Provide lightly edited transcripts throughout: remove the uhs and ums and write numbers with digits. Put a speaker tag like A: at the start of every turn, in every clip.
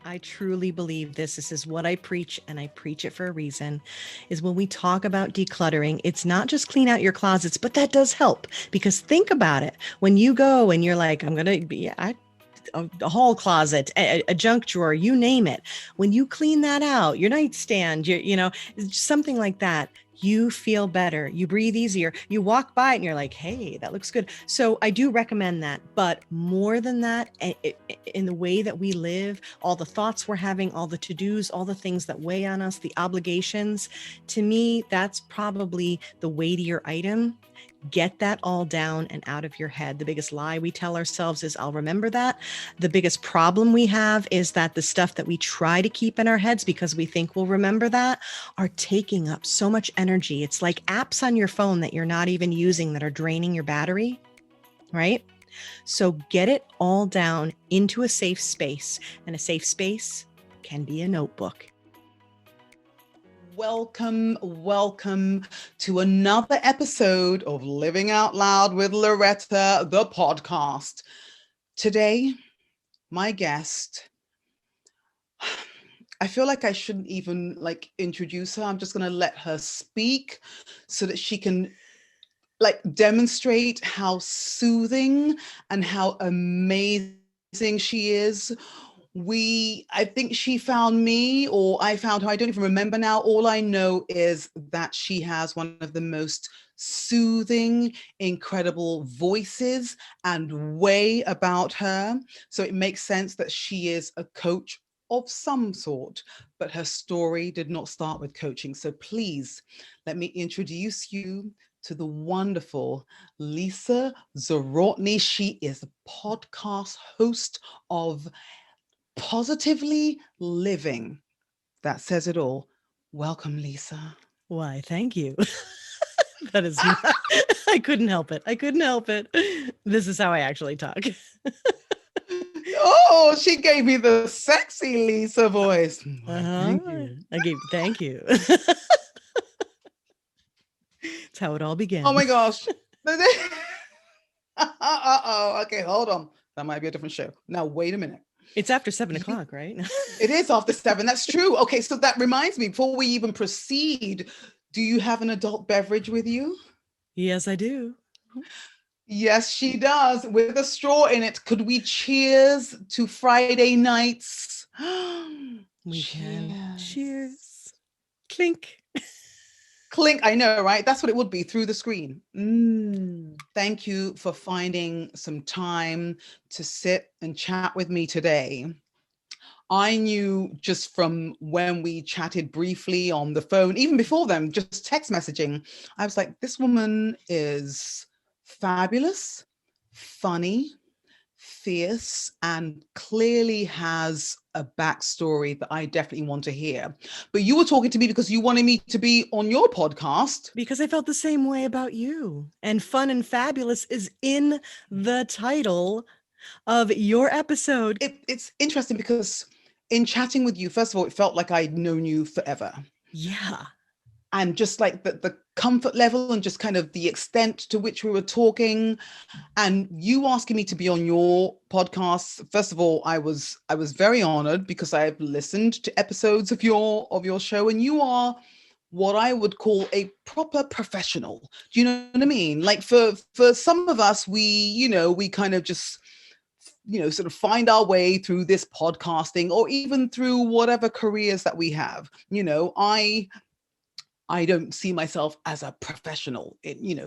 A: I truly believe this. This is what I preach, and I preach it for a reason. Is when we talk about decluttering, it's not just clean out your closets, but that does help. Because think about it. When you go and you're like, I'm going to be, a hall closet, a junk drawer, you name it. When you clean that out, your nightstand, something like that, you feel better. You breathe easier. You walk by it and you're like, hey, that looks good. So I do recommend that. But more than that, in the way that we live, all the thoughts we're having, all the to-dos, all the things that weigh on us, the obligations, to me, that's probably the weightier item. Get that all down and out of your head. The biggest lie we tell ourselves is, I'll remember that. The biggest problem we have is that the stuff that we try to keep in our heads because we think we'll remember that are taking up so much energy. It's like apps on your phone that you're not even using that are draining your battery, right? So get it all down into a safe space, and a safe space can be a notebook.
B: Welcome to another episode of Living Out Loud with Loretta, the podcast. Today, my guest, I feel like I shouldn't even introduce her. I'm just going to let her speak so that she can demonstrate how soothing and how amazing she is. I think she found me, or I found her. I don't even remember now. All I know is that she has one of the most soothing, incredible voices and way about her. So it makes sense that she is a coach of some sort, but her story did not start with coaching. So please let me introduce you to the wonderful Lisa Zawrotny. She is a podcast host of Positively Living. That says it all. Welcome, Lisa.
A: Why, thank you. That is not, I couldn't help it. I couldn't help it. This is how I actually talk.
B: Oh, she gave me the sexy Lisa voice.
A: Thank you. It's how it all began.
B: Oh my gosh. Uh-oh. Okay, hold on. That might be a different show. Now, wait a minute.
A: It's after 7:00, right?
B: It is after 7. That's true. Okay, so that reminds me, before we even proceed, do you have an adult beverage with you?
A: Yes, I do.
B: Yes, she does, with a straw in it. Could we cheers to Friday nights?
A: We can. Cheers. Clink.
B: Clink. I know, right? That's what it would be, through the screen. Thank you for finding some time to sit and chat with me today. I knew just from when we chatted briefly on the phone, even before then, just text messaging, I was like, this woman is fabulous, funny, fierce, and clearly has a backstory that I definitely want to hear. But you were talking to me because you wanted me to be on your podcast.
A: Because I felt the same way about you. And fun and fabulous is in the title of your episode.
B: It's interesting because in chatting with you, first of all, it felt like I'd known you forever.
A: Yeah.
B: And just like the comfort level and just kind of the extent to which we were talking, and you asking me to be on your podcast. First of all, I was very honored because I've listened to episodes of your show, and you are what I would call a proper professional. Do you know what I mean? Like for some of us, we kind of just sort of find our way through this podcasting, or even through whatever careers that we have. I don't see myself as a professional,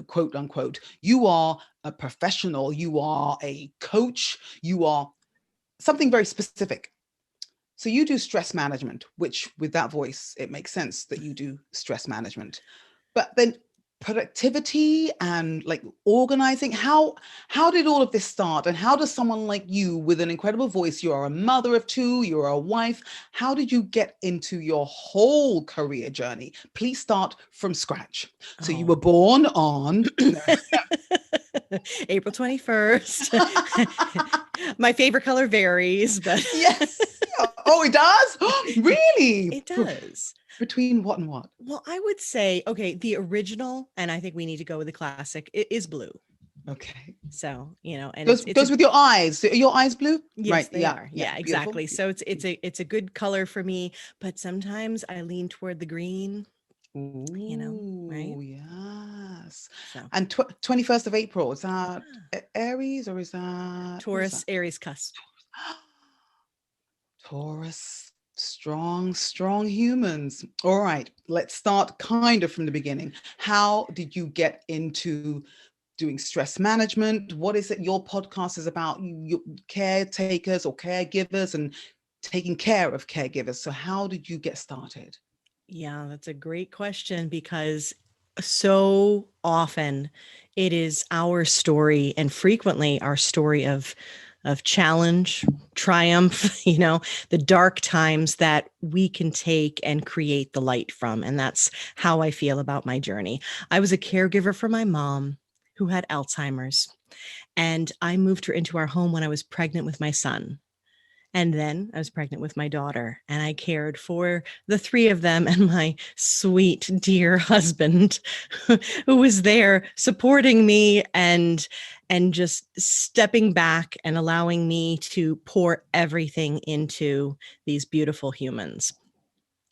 B: quote unquote. You are a professional. You are a coach. You are something very specific. So you do stress management, which with that voice, it makes sense that you do stress management. But then productivity and organizing, how did all of this start, and how does someone like you with an incredible voice, you're a mother of 2, you're a wife, how did you get into your whole career journey? Please start from scratch. So you were born on
A: April 21st. My favorite color varies, but
B: yes. Oh, it does? Really?
A: It does.
B: Between what and what?
A: Well, I would say, okay, the original, and I think we need to go with the classic, it is blue.
B: Okay.
A: So, and it's
B: Goes
A: a
B: with your eyes. Are your eyes blue?
A: yes,
B: Right.
A: they
B: Yeah.
A: are.
B: Yeah.
A: Yeah,
B: Beautiful.
A: exactly. So it's a good color for me, but sometimes I lean toward the green, right?
B: Ooh, yes.
A: So,
B: And 21st of April, is that
A: yeah.
B: Aries or is that, what is
A: Taurus,
B: that?
A: Aries cusp.
B: Taurus, strong, strong humans. All right, let's start kind of from the beginning. How did you get into doing stress management? What is it your podcast is about? You caretakers or caregivers and taking care of caregivers. So how did you get started?
A: Yeah, that's a great question because so often it is our story and frequently our story of challenge, triumph, the dark times that we can take and create the light from. And that's how I feel about my journey. I was a caregiver for my mom who had Alzheimer's, and I moved her into our home when I was pregnant with my son. And then I was pregnant with my daughter, and I cared for the three of them and my sweet, dear husband, who was there supporting me and just stepping back and allowing me to pour everything into these beautiful humans.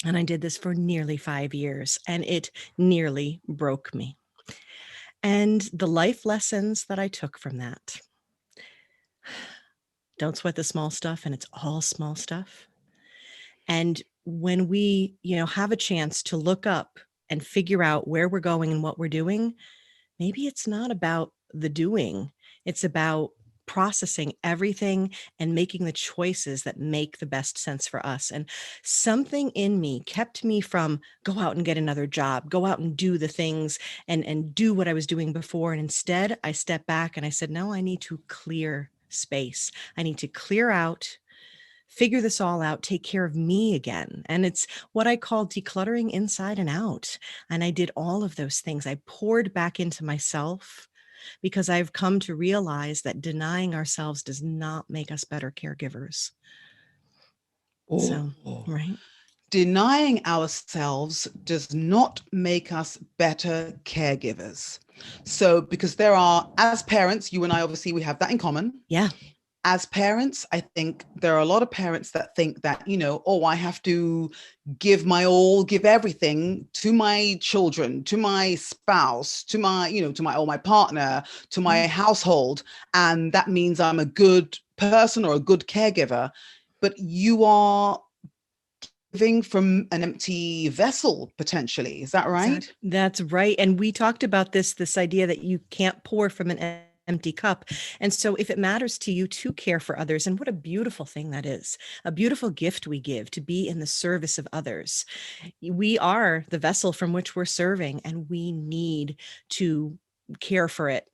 A: And I did this for nearly 5 years, and it nearly broke me. And the life lessons that I took from that: don't sweat the small stuff, and it's all small stuff. And when we, have a chance to look up and figure out where we're going and what we're doing, maybe it's not about the doing. It's about processing everything and making the choices that make the best sense for us. And something in me kept me from go out and get another job, go out and do the things and do what I was doing before. And instead, I stepped back and I said, no, I need to clear space. I need to clear out, figure this all out, take care of me again. And it's what I call decluttering inside and out. And I did all of those things. I poured back into myself because I've come to realize that denying ourselves does not make us better caregivers. So,
B: Oh,
A: right.
B: denying ourselves does not make us better caregivers. So, because there are, as parents, you and I obviously, we have that in common.
A: Yeah.
B: As parents, I think there are a lot of parents that think that, oh, I have to give my all, give everything to my children, to my spouse, to my, to my, or my partner, to my
A: Yeah.
B: household. And that means I'm a good person or a good caregiver. But you are giving from an empty vessel, potentially. Is that right?
A: That's right. And we talked about this idea that you can't pour from an empty cup. And so if it matters to you to care for others, and what a beautiful thing that is, a beautiful gift we give to be in the service of others. We are the vessel from which we're serving, and we need to care for it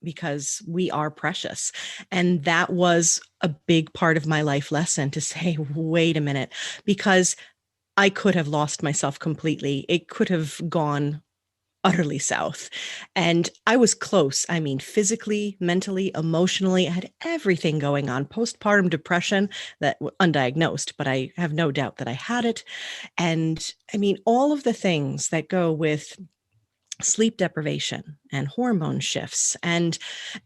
A: because we are precious. And that was a big part of my life lesson, to say, wait a minute, because I could have lost myself completely. It could have gone utterly south. And I was close. I mean, physically, mentally, emotionally, I had everything going on. Postpartum depression that undiagnosed, but I have no doubt that I had it. And I mean, all of the things that go with sleep deprivation and hormone shifts and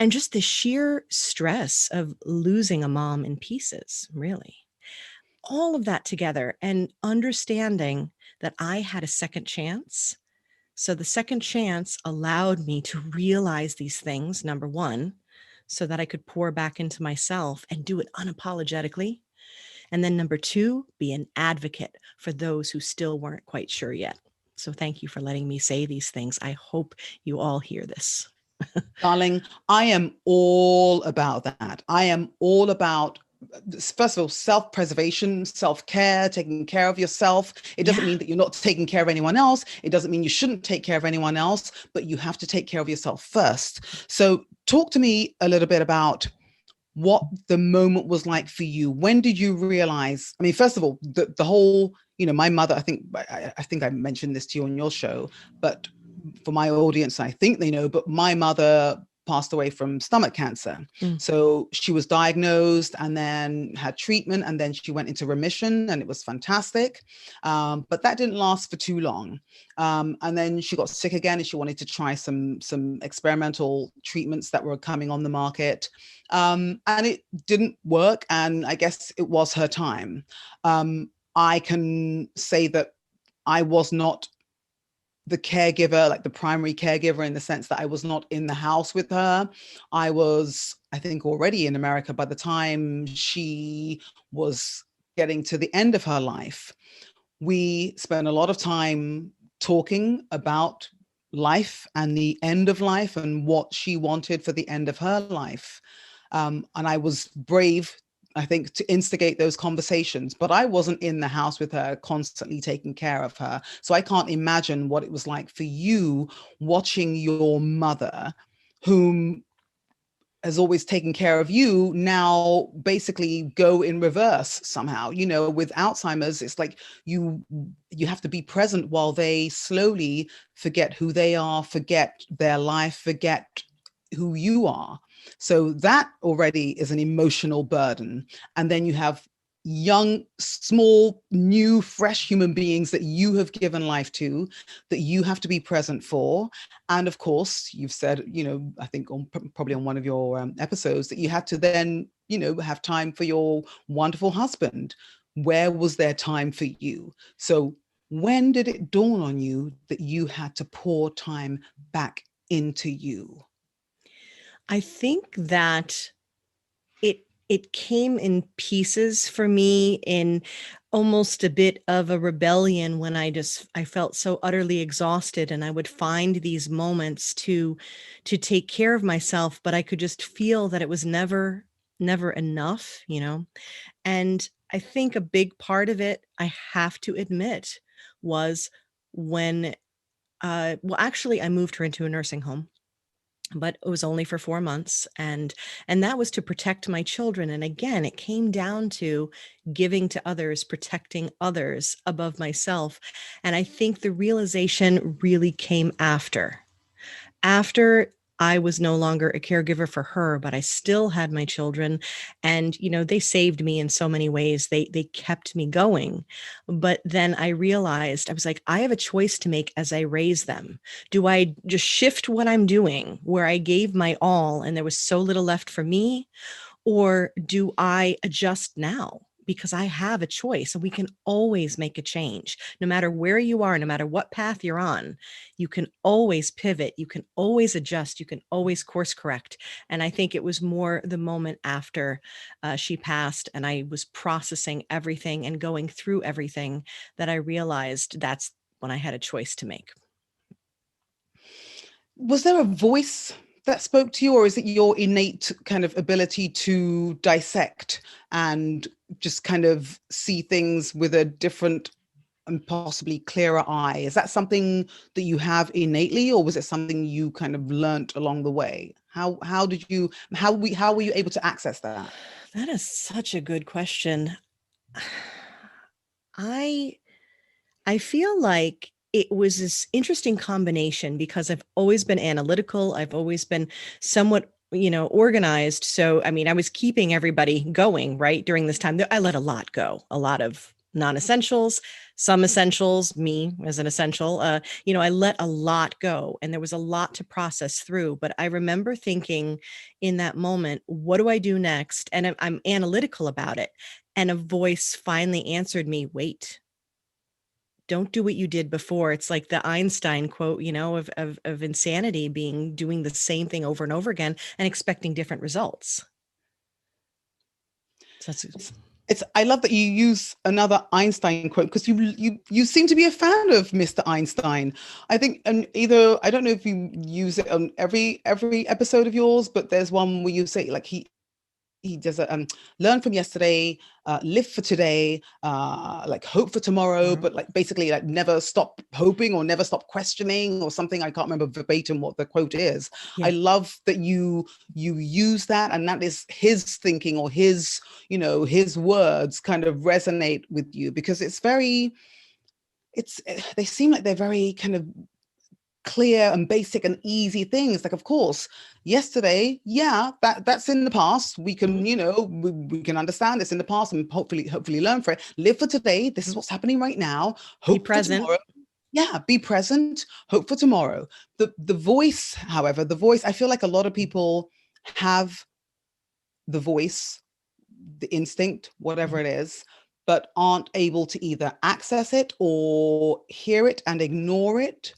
A: just the sheer stress of losing a mom in pieces, really. All of that together and understanding that I had a second chance. So the second chance allowed me to realize these things, number one, so that I could pour back into myself and do it unapologetically. And then number two, be an advocate for those who still weren't quite sure yet. So thank you for letting me say these things. I hope you all hear this.
B: Darling, I am all about that. I am all about, first of all, self-preservation, self-care, taking care of yourself. It doesn't
A: Yeah.
B: mean that you're not taking care of anyone else. It doesn't mean you shouldn't take care of anyone else, but you have to take care of yourself first. So talk to me a little bit about what the moment was like for you. When did you realize? I mean, first of all, the whole, my mother, I think I mentioned this to you on your show, but for my audience, I think they know, but my mother passed away from stomach cancer.
A: Mm.
B: So she was diagnosed and then had treatment, and then she went into remission, and it was fantastic. But that didn't last for too long. And then she got sick again, and she wanted to try some experimental treatments that were coming on the market. And it didn't work. And I guess it was her time. I can say that I was not the caregiver, like the primary caregiver, in the sense that I was not in the house with her. I was, I think, already in America by the time she was getting to the end of her life. We spent a lot of time talking about life and the end of life and what she wanted for the end of her life. And I was brave, I think, to instigate those conversations, but I wasn't in the house with her constantly taking care of her. So I can't imagine what it was like for you watching your mother, whom has always taken care of you, now basically go in reverse somehow. You know, with Alzheimer's, it's like you have to be present while they slowly forget who they are, forget their life, forget who you are. So that already is an emotional burden. And then you have young, small, new, fresh human beings that you have given life to, that you have to be present for. And of course, you've said, you know, I think probably on one of your episodes, that you had to then, you know, have time for your wonderful husband. Where was there time for you? So when did it dawn on you that you had to pour time back into you?
A: I think that it came in pieces for me, in almost a bit of a rebellion, when I felt so utterly exhausted, and I would find these moments to take care of myself, but I could just feel that it was never enough, you know. And I think a big part of it, I have to admit, was when well, actually, I moved her into a nursing home, but it was only for 4 months, and that was to protect my children. And again, it came down to giving to others, protecting others above myself. And I think the realization really came after I was no longer a caregiver for her, but I still had my children. And, you know, they saved me in so many ways. They kept me going. But then I realized, I was like, I have a choice to make as I raise them. Do I just shift what I'm doing, where I gave my all and there was so little left for me? Or do I adjust now? Because I have a choice, and we can always make a change. No matter where you are, no matter what path you're on, you can always pivot, you can always adjust, you can always course correct. And I think it was more the moment after she passed and I was processing everything and going through everything, that I realized that's when I had a choice to make.
B: Was there a voice that spoke to you, or is it your innate kind of ability to dissect and just kind of see things with a different and possibly clearer eye? Is that something that you have innately, or was it something you kind of learnt along the way? How did you how were you able to access that?
A: That is such a good question. I I feel like it was this interesting combination, because I've always been analytical. I've always been somewhat, you know, organized. So, I mean, I was keeping everybody going, right? During this time, I let a lot go, a lot of non-essentials, some essentials, me as an essential. You know, I let a lot go, and there was a lot to process through. But I remember thinking in that moment, what do I do next? And I'm analytical about it. And a voice finally answered me, wait, don't do what you did before. It's like the Einstein quote, you know, of insanity being doing the same thing over and over again and expecting different results. So that's
B: It's I love that you use another Einstein quote, because you seem to be a fan of Mr. Einstein. I think, and either I don't know if you use it on every episode of yours, but there's one where you say, like, he does a learn from yesterday, live for today, like hope for tomorrow,
A: Mhm.
B: but like basically like never stop hoping or never stop questioning or something. I can't remember verbatim what the quote is. I
A: Yeah.
B: love that you use that, and that is his thinking, or his, you know, his words kind of resonate with you, because it's very, it's they seem like they're very kind of clear and basic and easy things. Like, of course, yesterday, yeah, that's in the past. We can,
A: Mhm.
B: we can understand this in the past and hopefully learn from it. Live for today. This is what's happening right now.
A: Be
B: Hope for
A: present.
B: tomorrow. Yeah, be present, hope for tomorrow. The voice, however, the voice, I feel like a lot of people have the voice, the instinct, whatever
A: Mhm.
B: it is, but aren't able to either access it or hear it and ignore it,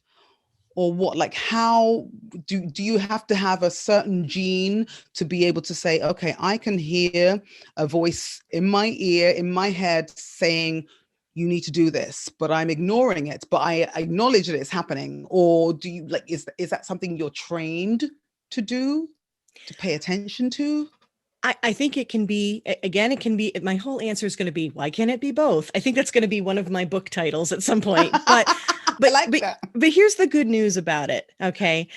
B: or what? Like, how do you have to have a certain gene to be able to say, okay, I can hear a voice in my ear, in my head saying, you need to do this, but I'm ignoring it, but I acknowledge that it's happening? Or do you, like, is that something you're trained to do, to pay attention to?
A: I think it can be, again, it can be, my whole answer is going to be, why can't it be both? I think that's going to be one of my book titles at some point.
B: I
A: But,
B: like
A: but,
B: that.
A: but here's the good news about it. Okay.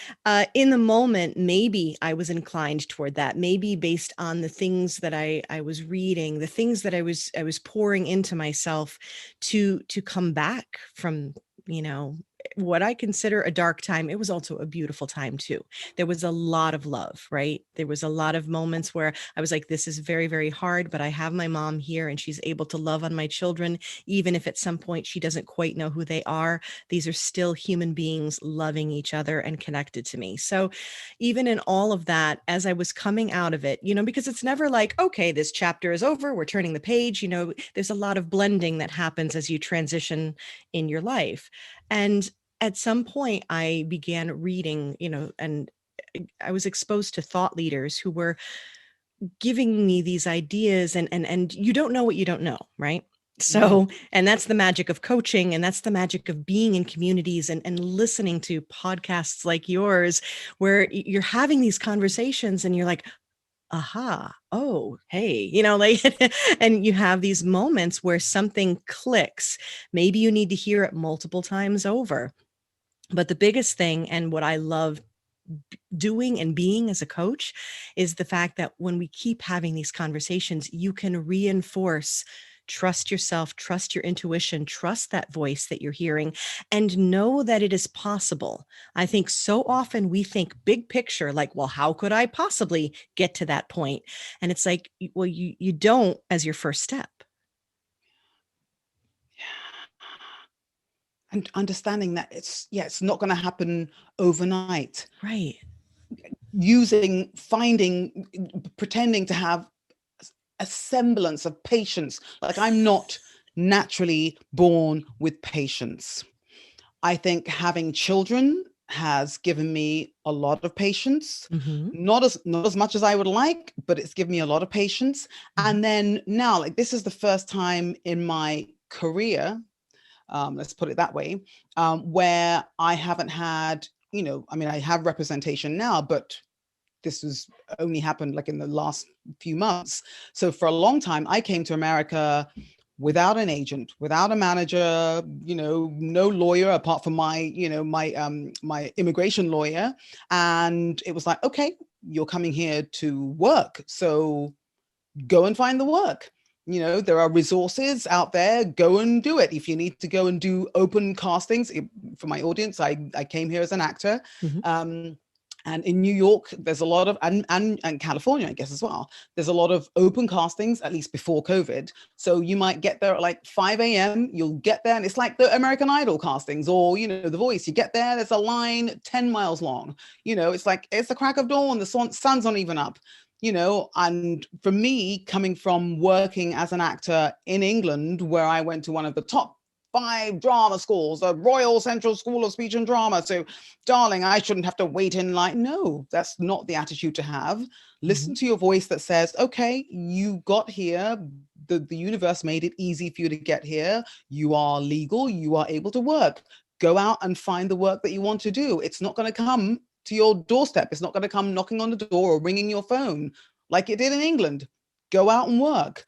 A: In the moment, maybe I was inclined toward that, maybe based on the things that I was reading, the things that I was pouring into myself to come back from, you know, what I consider a dark time. It was also a beautiful time too. There was a lot of love, right? There was a lot of moments where I was like, this is very, very hard, but I have my mom here and she's able to love on my children, even if at some point she doesn't quite know who they are. These are still human beings loving each other and connected to me. So even in all of that, as I was coming out of it, because it's never like, okay, this chapter is over, we're turning the page. There's a lot of blending that happens as you transition in your life. And at some point I began reading, and I was exposed to thought leaders who were giving me these ideas, and you don't know what you don't know, right?
B: Mm,
A: So, and that's the magic of coaching, and that's the magic of being in communities and listening to podcasts like yours, where you're having these conversations and you're like, aha, oh, hey, like, and you have these moments where something clicks. Maybe you need to hear it multiple times over. But the biggest thing, and what I love doing and being as a coach, is the fact that when we keep having these conversations, you can reinforce, trust yourself, trust your intuition, trust that voice that you're hearing, and know that it is possible. I think so often we think big picture, like, well, how could I possibly get to that point? And it's like, well, you don't, as your first step.
B: and understanding that it's not going to happen overnight.
A: Right.
B: Finding, pretending to have a semblance of patience. Like, I'm not naturally born with patience. I think having children has given me a lot of patience.
A: Mm-hmm.
B: Not as much as I would like, but it's given me a lot of patience.
A: Mm-hmm.
B: And then now, like, this is the first time in my career, let's put it that way, where I haven't had, I mean, I have representation now, but this was only happened like in the last few months. So for a long time, I came to America without an agent, without a manager, no lawyer apart from my immigration lawyer. And it was like, okay, you're coming here to work, so go and find the work. There are resources out there. Go and do it. If you need to go and do open castings, for my audience, I came here as an actor.
A: Mm-hmm.
B: And in New York, there's a lot of, and California, I guess, as well. There's a lot of open castings, at least before COVID. So you might get there at like 5 a.m. You'll get there, and it's like the American Idol castings, or, The Voice. You get there, there's a line 10 miles long. It's like, it's the crack of dawn. The sun's not even up. And for me, coming from working as an actor in England, where I went to one of the top 5 drama schools, the Royal Central School of Speech and Drama. So, darling, I shouldn't have to wait in line. No, that's not the attitude to have.
A: Mm-hmm.
B: Listen to your voice that says, okay, you got here. The universe made it easy for you to get here. You are legal. You are able to work. Go out and find the work that you want to do. It's not going to come to your doorstep. It's not going to come knocking on the door or ringing your phone like it did in England. Go out and work.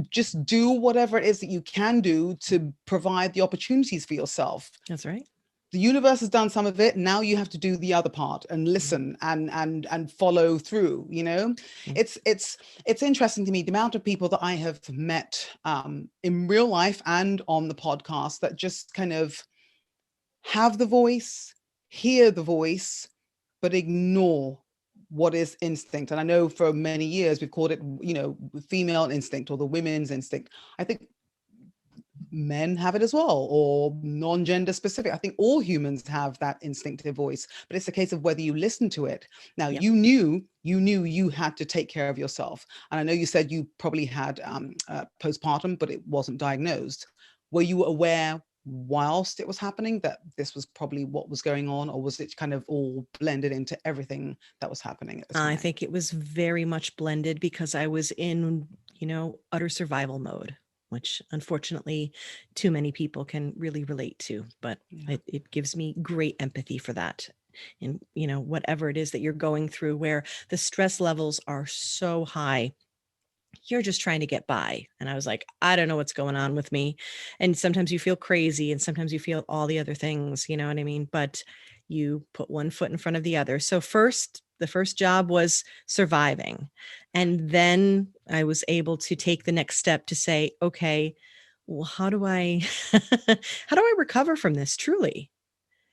B: Just do whatever it is that you can do to provide the opportunities for yourself.
A: That's right.
B: The universe has done some of it. Now you have to do the other part and
A: Mm-hmm.
B: listen and follow through. It's interesting to me the amount of people that I have met in real life and on the podcast that just kind of have the voice, hear the voice, but ignore what is instinct. And I know for many years we've called it, female instinct or the women's instinct. I think men have it as well, or non-gender specific. I think all humans have that instinctive voice, but it's a case of whether you listen to it. Now,
A: Yep.
B: you knew you had to take care of yourself. And I know you said you probably had postpartum, but it wasn't diagnosed. Were you aware whilst it was happening that this was probably what was going on, or was it kind of all blended into everything that was happening at the
A: I
B: time?
A: think it was very much blended because I was in, utter survival mode, which unfortunately too many people can really relate to, but
B: Yeah.
A: it gives me great empathy for that. And, whatever it is that you're going through, where the stress levels are so high, you're just trying to get by. And I was like, I don't know what's going on with me. And sometimes you feel crazy and sometimes you feel all the other things, you know what I mean? But you put one foot in front of the other. So the first job was surviving. And then I was able to take the next step to say, okay, well, how do I how do I recover from this truly?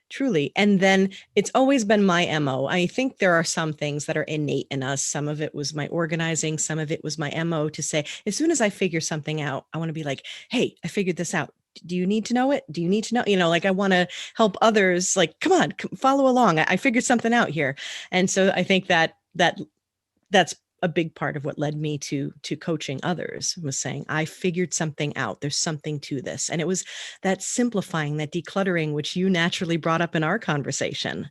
A: Truly. And then it's always been my MO. I think there are some things that are innate in us. Some of it was my organizing, some of it was my MO to say, as soon as I figure something out, I want to be like, hey, I figured this out. Do you need to know it? Do you need to know? Like I want to help others, like, come on, follow along. I figured something out here. And so I think that's a big part of what led me to coaching others, was saying I figured something out, there's something to this. And it was that simplifying, that decluttering, which you naturally brought up in our conversation,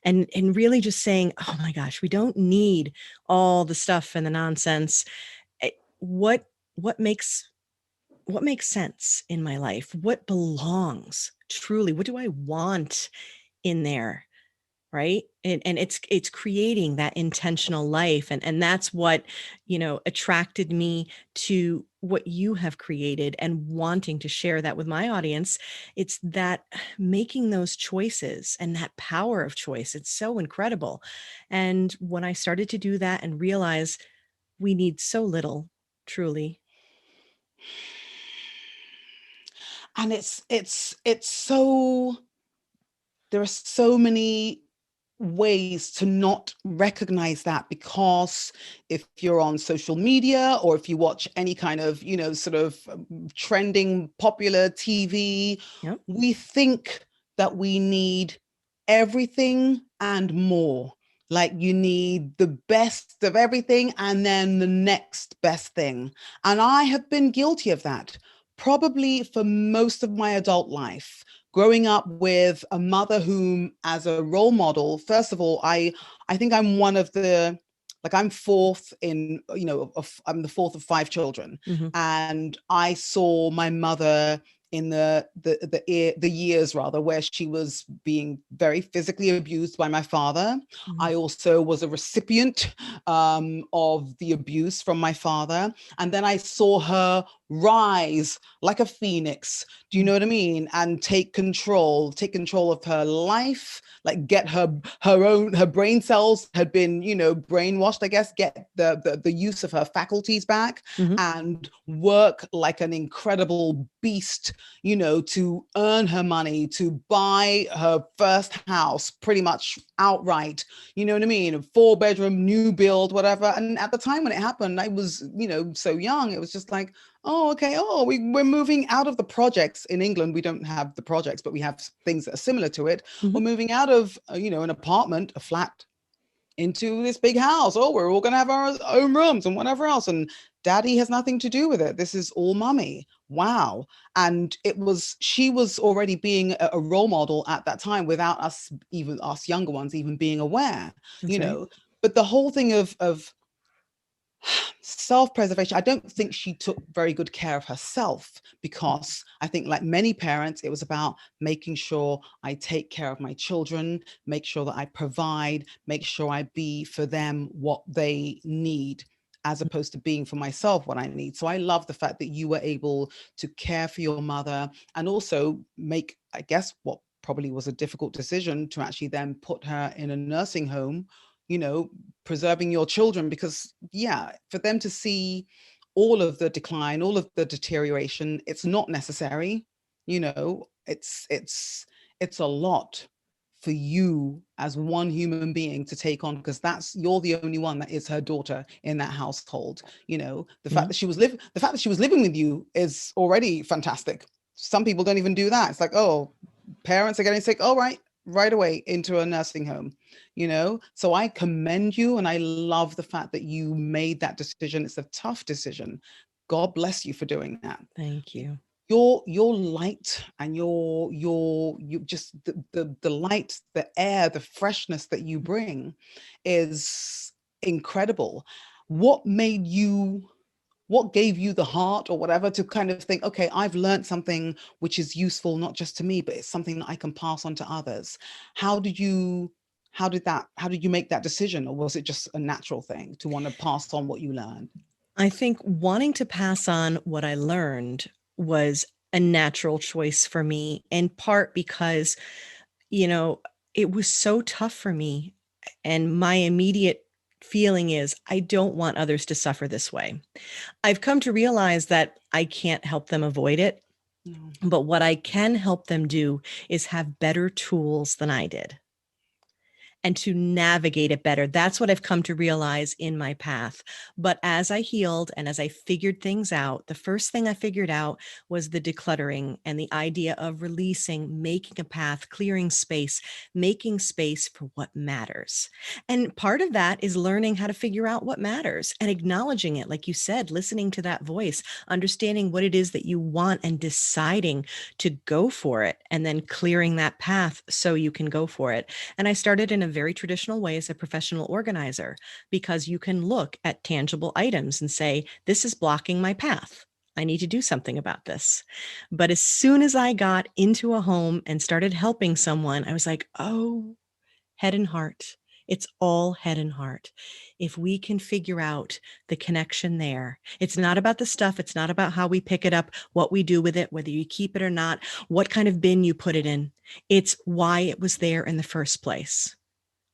A: and really just saying, oh my gosh, we don't need all the stuff and the nonsense. Eh, what makes what makes sense in my life? What belongs truly? What do I want in there? Right. And it's creating that intentional life. And that's what, attracted me to what you have created and wanting to share that with my audience. It's that making those choices and that power of choice. It's so incredible. And when I started to do that and realize we need so little, truly.
B: And it's so, there are so many ways to not recognize that, because if you're on social media or if you watch any kind of, sort of trending popular TV,
A: Yep.
B: we think that we need everything and more. Like you need the best of everything and then the next best thing. And I have been guilty of that probably for most of my adult life, growing up with a mother whom, as a role model, first of all, I think I'm one of the, like, I'm fourth in, I'm the fourth of five children,
A: Mm-hmm.
B: and I saw my mother in the years rather where she was being very physically abused by my father.
A: Mm-hmm.
B: I also was a recipient of the abuse from my father, and then I saw her rise like a phoenix. Do you know what I mean? And take control of her life, like get her brain cells had been, brainwashed, I guess, get the use of her faculties back,
A: Mm-hmm.
B: and work like an incredible beast, to earn her money, to buy her first house pretty much outright. You know what I mean? A 4-bedroom, new build, whatever. And at the time when it happened, I was, so young. It was just like, oh, okay. Oh, we're moving out of the projects in England. We don't have the projects, but we have things that are similar to it.
A: Mm-hmm.
B: We're moving out of, an apartment, a flat, into this big house. Oh, we're all going to have our own rooms and whatever else. And daddy has nothing to do with it. This is all mummy. Wow. And she was already being a role model at that time without us, even us younger ones, even being aware,
A: That's right.
B: But the whole thing of self-preservation, I don't think she took very good care of herself, because I think, like many parents, it was about making sure I take care of my children, make sure that I provide, make sure I be for them what they need, as opposed to being for myself what I need. So I love the fact that you were able to care for your mother, and also make, I guess, what probably was a difficult decision, to actually then put her in a nursing home, you know preserving your children, because yeah, for them to see all of the decline, all of the deterioration, it's not necessary. It's a lot for you as one human being to take on, because you're the only one that is her daughter in that household. The fact
A: Yeah.
B: that she was living with you is already fantastic. Some people don't even do that. It's like, oh, parents are getting sick, all right away into a nursing home. So I commend you, and I love the fact that you made that decision. It's a tough decision. God bless you for doing that.
A: Thank you.
B: Your light, and you just the light, the air, the freshness that you bring is incredible. What made you what gave you the heart or whatever to kind of think, okay, I've learned something which is useful not just to me, but it's something that I can pass on to others? How did you make that decision, or was it just a natural thing to want to pass on what you learned?
A: I think wanting to pass on what I learned was a natural choice for me, in part because, you know, it was so tough for me. And my immediate feeling is, I don't want others to suffer this way. I've come to realize that I can't help them avoid it,
B: No.
A: but what I can help them do is have better tools than I did and to navigate it better. That's what I've come to realize in my path. But as I healed and as I figured things out, the first thing I figured out was the decluttering and the idea of releasing, making a path, clearing space, making space for what matters. And part of that is learning how to figure out what matters and acknowledging it. Like you said, listening to that voice, understanding what it is that you want and deciding to go for it, and then clearing that path so you can go for it. And I started in a very traditional way as a professional organizer, because you can look at tangible items and say, this is blocking my path. I need to do something about this. But as soon as I got into a home and started helping someone, I was like, oh, head and heart. It's all head and heart. If we can figure out the connection there, it's not about the stuff. It's not about how we pick it up, what we do with it, whether you keep it or not, what kind of bin you put it in. It's why it was there in the first place.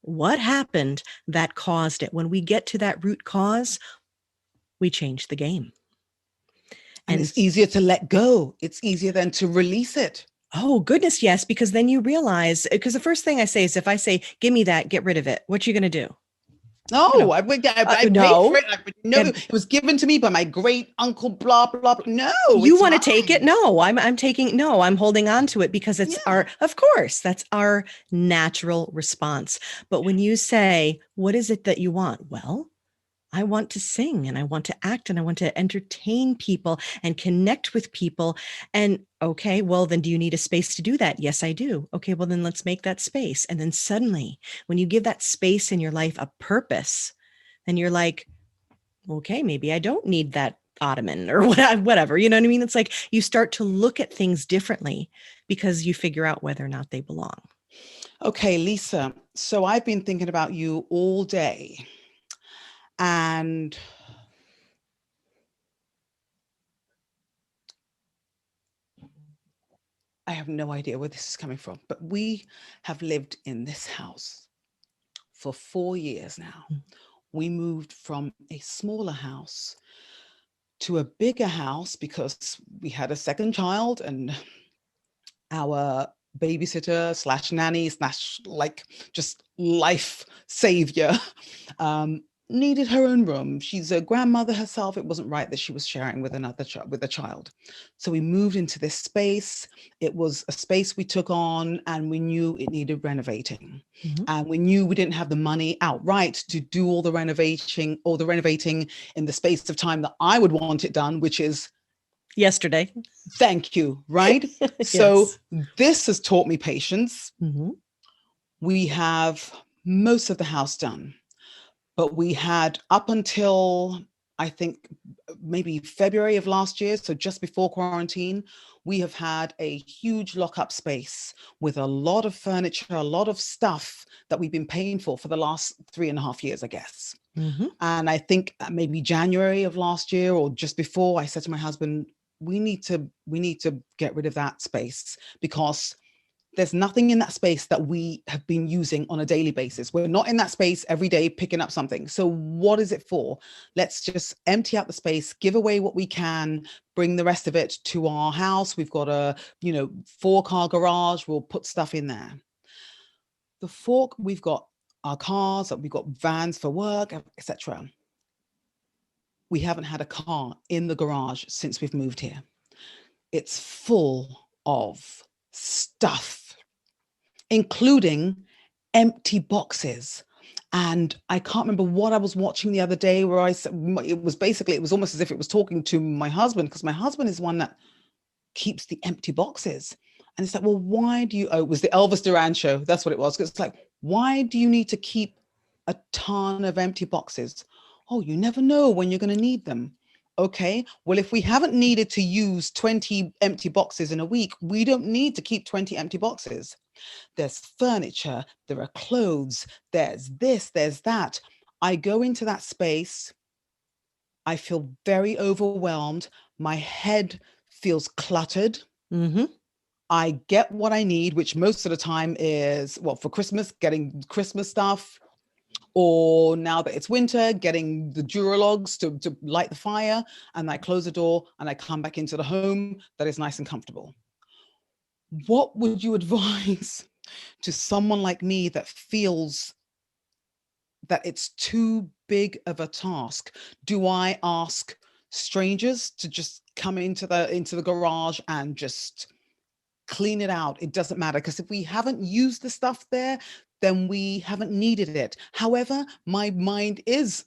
A: What happened that caused it? When we get to that root cause, we change the game.
B: And
A: And
B: it's easier to let go. It's easier than to release it.
A: oh, goodness, yes, because then you realize, because the first thing I say is, if I say, give me that, get rid of it, what you going to do?
B: No, I paid for
A: No.
B: it. No, it was given to me by my great uncle, blah, blah, blah. No,
A: You
B: it's
A: want to take it?
B: mine.
A: No, I'm taking, no, I'm holding on to it because it's
B: Yeah.
A: our, of course, that's our natural response. But when you say, what is it that you want? Well, I want to sing and I want to act and I want to entertain people and connect with people. And okay, well, then do you need a space to do that? Yes, I do. Okay, well, then let's make that space. And then suddenly, when you give that space in your life a purpose, then you're like, okay, maybe I don't need that ottoman or whatever. You know what I mean? It's like you start to look at things differently because you figure out whether or not they belong.
B: Okay, Lisa. So I've been thinking about you all day, and I have no idea where this is coming from, but we have lived in this house for 4 years now. We moved from a smaller house to a bigger house because we had a second child, and our babysitter slash nanny slash like just life savior needed her own room. She's a grandmother herself. It wasn't right that she was sharing with with a child. So we moved into this space. It was a space we took on, and we knew it needed renovating.
A: Mm-hmm.
B: And we knew we didn't have the money outright to do all the renovating in the space of time that I would want it done, which is
A: Yesterday.
B: thank you, right? So
A: Yes.
B: this has taught me patience.
A: Mm-hmm.
B: We have most of the house done, but we had up until I think maybe February of last year, so just before quarantine, we have had a huge lockup space with a lot of furniture, a lot of stuff that we've been paying for the last 3.5 years, I guess.
A: Mm-hmm.
B: And I think maybe January of last year or just before, I said to my husband, we need to get rid of that space because there's nothing in that space that we have been using on a daily basis. We're not in that space every day picking up something. So what is it for? Let's just empty out the space, give away what we can, bring the rest of it to our house. We've got a, 4-car garage. We'll put stuff in there. The fork, we've got our cars, we've got vans for work, etc. We haven't had a car in the garage since we've moved here. It's full of stuff, including empty boxes. And I can't remember what I was watching the other day where it was basically, it was almost as if it was talking to my husband, because my husband is one that keeps the empty boxes. And it's like, well, why do you, oh, it was the Elvis Duran show. That's what it was. It's like, why do you need to keep a ton of empty boxes? Oh, you never know when you're going to need them. Okay, well, if we haven't needed to use 20 empty boxes in a week, we don't need to keep 20 empty boxes. There's furniture, there are clothes, there's this, there's that. I go into that space, I feel very overwhelmed. My head feels cluttered.
A: Mm-hmm.
B: I get what I need, which most of the time is, well, for Christmas, getting Christmas stuff, or now that it's winter, getting the Duralogs to light the fire, and I close the door and I come back into the home that is nice and comfortable. What would you advise to someone like me that feels that it's too big of a task? Do I ask strangers to just come into the garage and just clean it out? It doesn't matter, because if we haven't used the stuff there, then we haven't needed it. However, my mind is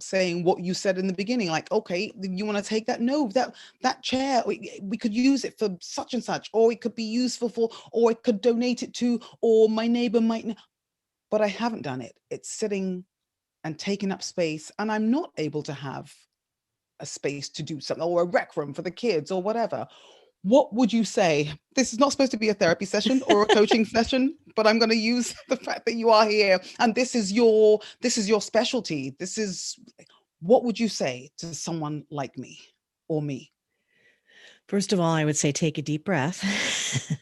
B: saying what you said in the beginning, like, okay, you want to take that? No, that chair, we could use it for such and such, or it could be useful for, or I could donate it to, or my neighbor might. But I haven't done it. It's sitting and taking up space, and I'm not able to have a space to do something, or a rec room for the kids or whatever. What would you say? This is not supposed to be a therapy session or a coaching session, but I'm going to use the fact that you are here and this is your specialty. What would you say to someone like me or me?
A: First of all, I would say take a deep breath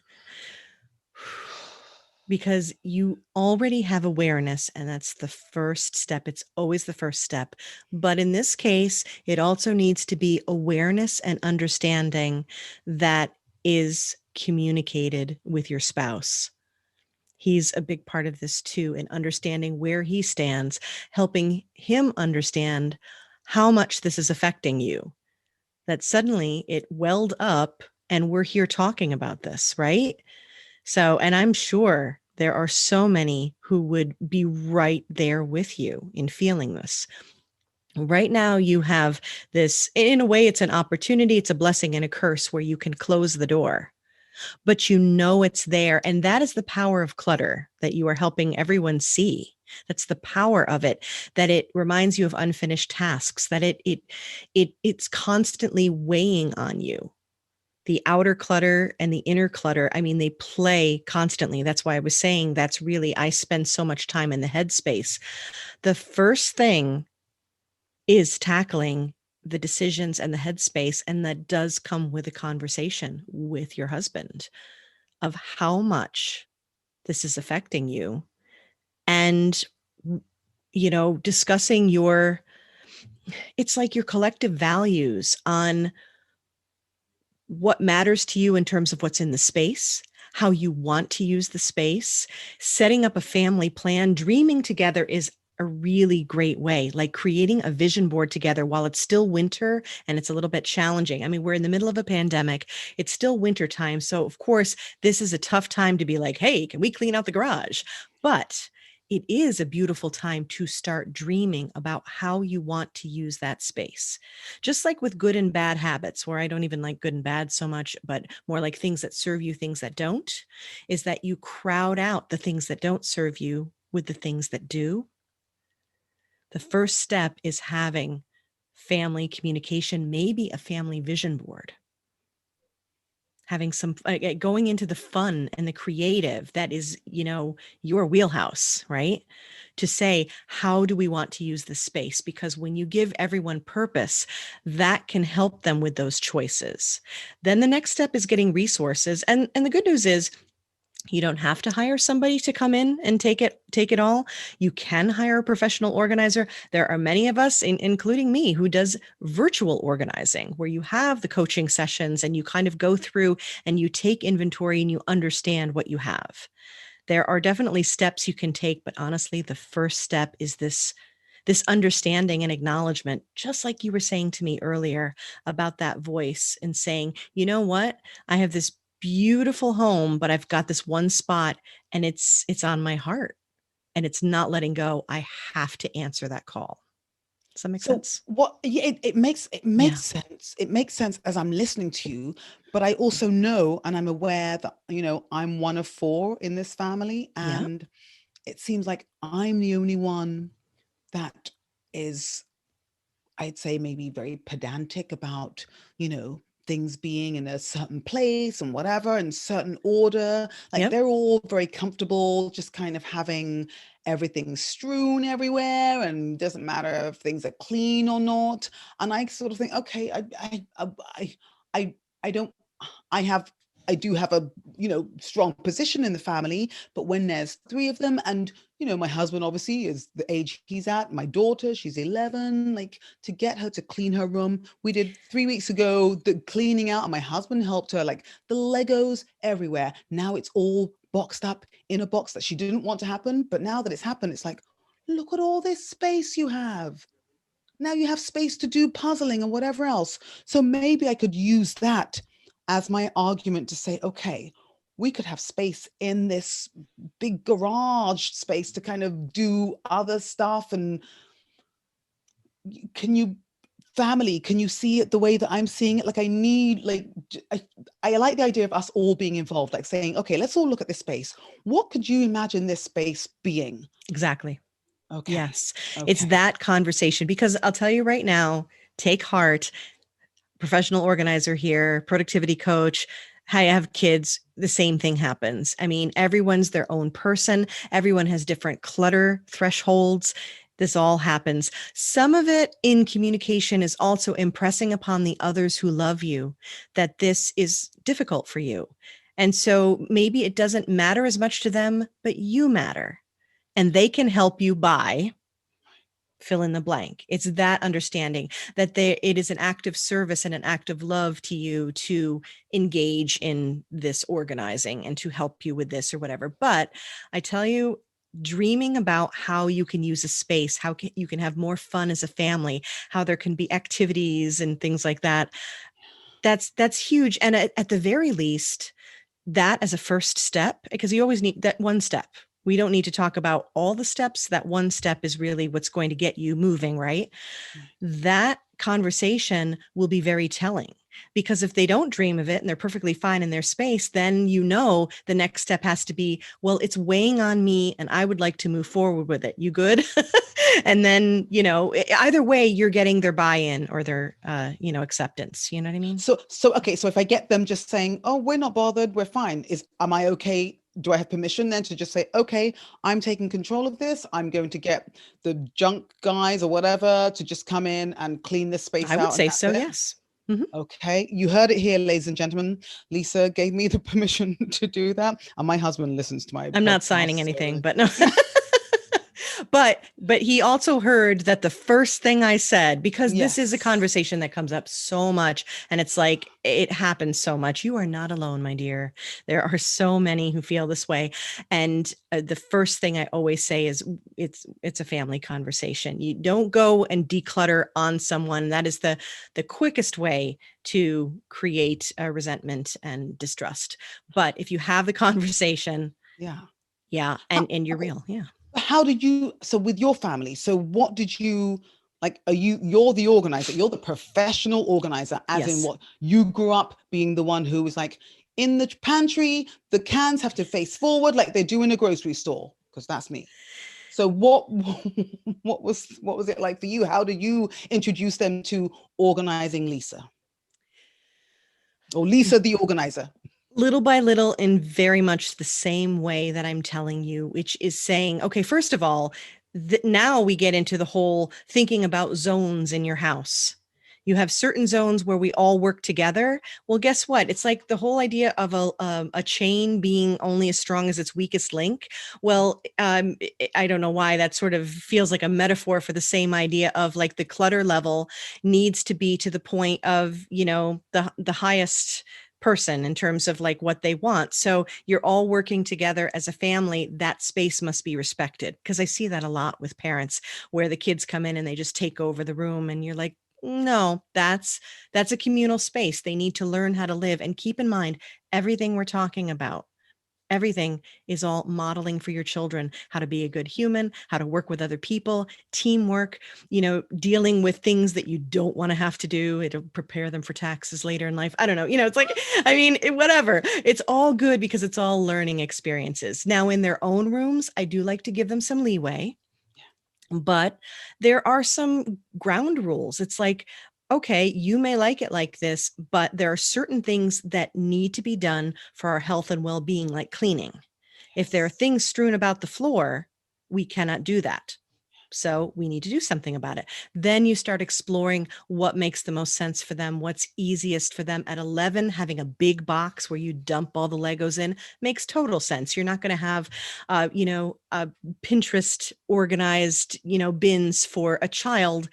A: because you already have awareness, and that's the first step. It's always the first step. But in this case, it also needs to be awareness and understanding that is communicated with your spouse. He's a big part of this too, in understanding where he stands, helping him understand how much this is affecting you. That suddenly it welled up and we're here talking about this, right? So, and I'm sure there are so many who would be right there with you in feeling this. Right now, you have this, in a way, it's an opportunity, it's a blessing and a curse where you can close the door, but you know it's there. And that is the power of clutter that you are helping everyone see. That's the power of it, that it reminds you of unfinished tasks, that it's constantly weighing on you. The outer clutter and the inner clutter, I mean, they play constantly. That's why I was saying that's really, I spend so much time in the headspace. The first thing is tackling the decisions and the headspace. And that does come with a conversation with your husband of how much this is affecting you. And, discussing it's like your collective values on what matters to you in terms of what's in the space, how you want to use the space, setting up a family plan, dreaming together is a really great way, like creating a vision board together while it's still winter and it's a little bit challenging. I mean, we're in the middle of a pandemic. It's still winter time. So of course, this is a tough time to be like, hey, can we clean out the garage? But it is a beautiful time to start dreaming about how you want to use that space. Just like with good and bad habits, where I don't even like good and bad so much, but more like things that serve you, things that don't, is that you crowd out the things that don't serve you with the things that do. The first step is having family communication, maybe a family vision board, having some going into the fun and the creative that is, your wheelhouse, right? To say, how do we want to use this space? Because when you give everyone purpose, that can help them with those choices. Then the next step is getting resources. And the good news is, you don't have to hire somebody to come in and take it all. You can hire a professional organizer. There are many of us, including me, who does virtual organizing, where you have the coaching sessions and you kind of go through and you take inventory and you understand what you have. There are definitely steps you can take, but honestly, the first step is this understanding and acknowledgement, just like you were saying to me earlier about that voice and saying, you know what? I have this beautiful home, but I've got this one spot and it's on my heart and it's not letting go. I have to answer that call. Does that make
B: So
A: sense?
B: what, yeah, it
A: Yeah.
B: makes sense. It makes sense as I'm listening to you, but I also know and I'm aware that, I'm one of four in this family,
A: Yeah.
B: and it seems like I'm the only one that is, I'd say, maybe very pedantic about, things being in a certain place and whatever, in certain order. Like
A: Yep.
B: they're all very comfortable, just kind of having everything strewn everywhere, and doesn't matter if things are clean or not. And I sort of think, okay, I, I don't, I have. I do have a, strong position in the family, but when there's three of them, and my husband obviously is the age he's at, my daughter, she's 11, like to get her to clean her room. We did 3 weeks ago the cleaning out, and my husband helped her, like the Legos everywhere. Now it's all boxed up in a box that she didn't want to happen. But now that it's happened, it's like, look at all this space you have. Now you have space to do puzzling and whatever else. So maybe I could use that as my argument to say, okay, we could have space in this big garage space to kind of do other stuff. And can you, family, can you see it the way that I'm seeing it? Like I need, like, I like the idea of us all being involved, like saying, okay, let's all look at this space. What could you imagine this space being?
A: Exactly.
B: Okay.
A: Yes. It's
B: Okay.
A: that conversation because I'll tell you right now, take heart, professional organizer here, productivity coach. I have kids, the same thing happens. I mean, everyone's their own person. Everyone has different clutter thresholds. This all happens. Some of it in communication is also impressing upon the others who love you that this is difficult for you. And so maybe it doesn't matter as much to them, but you matter. And they can help you by fill in the blank. It's that understanding that it is an act of service and an act of love to you to engage in this organizing and to help you with this or whatever. But I tell you, dreaming about how you can use a space, you can have more fun as a family, how there can be activities and things like that. That's huge. And at the very least, that as a first step, because you always need that one step. We don't need to talk about all the steps. That one step is really what's going to get you moving, right? That conversation will be very telling because if they don't dream of it and they're perfectly fine in their space, then the next step has to be, well, it's weighing on me and I would like to move forward with it. You good? And then, either way, you're getting their buy-in or their, acceptance. You know what I mean?
B: So okay, so if I get them just saying, "Oh, we're not bothered, we're fine," am I okay? Do I have permission then to just say, "Okay, I'm taking control of this. I'm going to get the junk guys or whatever to just come in and clean this space
A: I would
B: out, and
A: say
B: that's
A: so.
B: it."
A: Yes. Mhm.
B: Okay, you heard it here, ladies and gentlemen. Lisa gave me the permission to do that, and my husband listens to my
A: I'm not
B: podcast,
A: signing anything,
B: so
A: but no. But he also heard that the first thing I said, because this is a
B: yes.
A: conversation that comes up so much and it's like it happens so much. You are not alone, my dear. There are so many who feel this way. And the first thing I always say is it's a family conversation. You don't go and declutter on someone. That is the quickest way to create resentment and distrust. But if you have the conversation,
B: Yeah.
A: yeah,
B: How,
A: and you're
B: okay,
A: real, yeah.
B: how did you, so with your family, so what did you, like, you're the organizer, you're the professional organizer, as in
A: Yes.
B: what, you grew up being the one who was like, in the pantry the cans have to face forward like they do in a grocery store, because that's me. So what what was it like for you? How did you introduce them to organizing Lisa, or Lisa the organizer?
A: Little by little, in very much the same way that I'm telling you, which is saying, okay, first of all, now we get into the whole thinking about zones in your house. You have certain zones where we all work together. Well, guess what? It's like the whole idea of a chain being only as strong as its weakest link. Well, I don't know why that sort of feels like a metaphor for the same idea of like the clutter level needs to be to the point of, the highest person in terms of like what they want. So you're all working together as a family. That space must be respected, because I see that a lot with parents where the kids come in and they just take over the room, and you're like, no, that's a communal space. They need to learn how to live. And keep in mind, everything we're talking about, everything is all modeling for your children how to be a good human, how to work with other people, teamwork, dealing with things that you don't want to have to do. It'll prepare them for taxes later in life. I don't know. It's like, I mean, whatever. It's all good because it's all learning experiences. Now, in their own rooms, I do like to give them some leeway, but there are some ground rules. It's like, okay, you may like it like this, but there are certain things that need to be done for our health and well-being, like cleaning. If there are
B: Yes.
A: things strewn about the floor, we cannot do that. So we need to do something about it. Then you start exploring what makes the most sense for them, what's easiest for them. At 11, having a big box where you dump all the Legos in makes total sense. You're not going to have, Pinterest organized, bins for a child.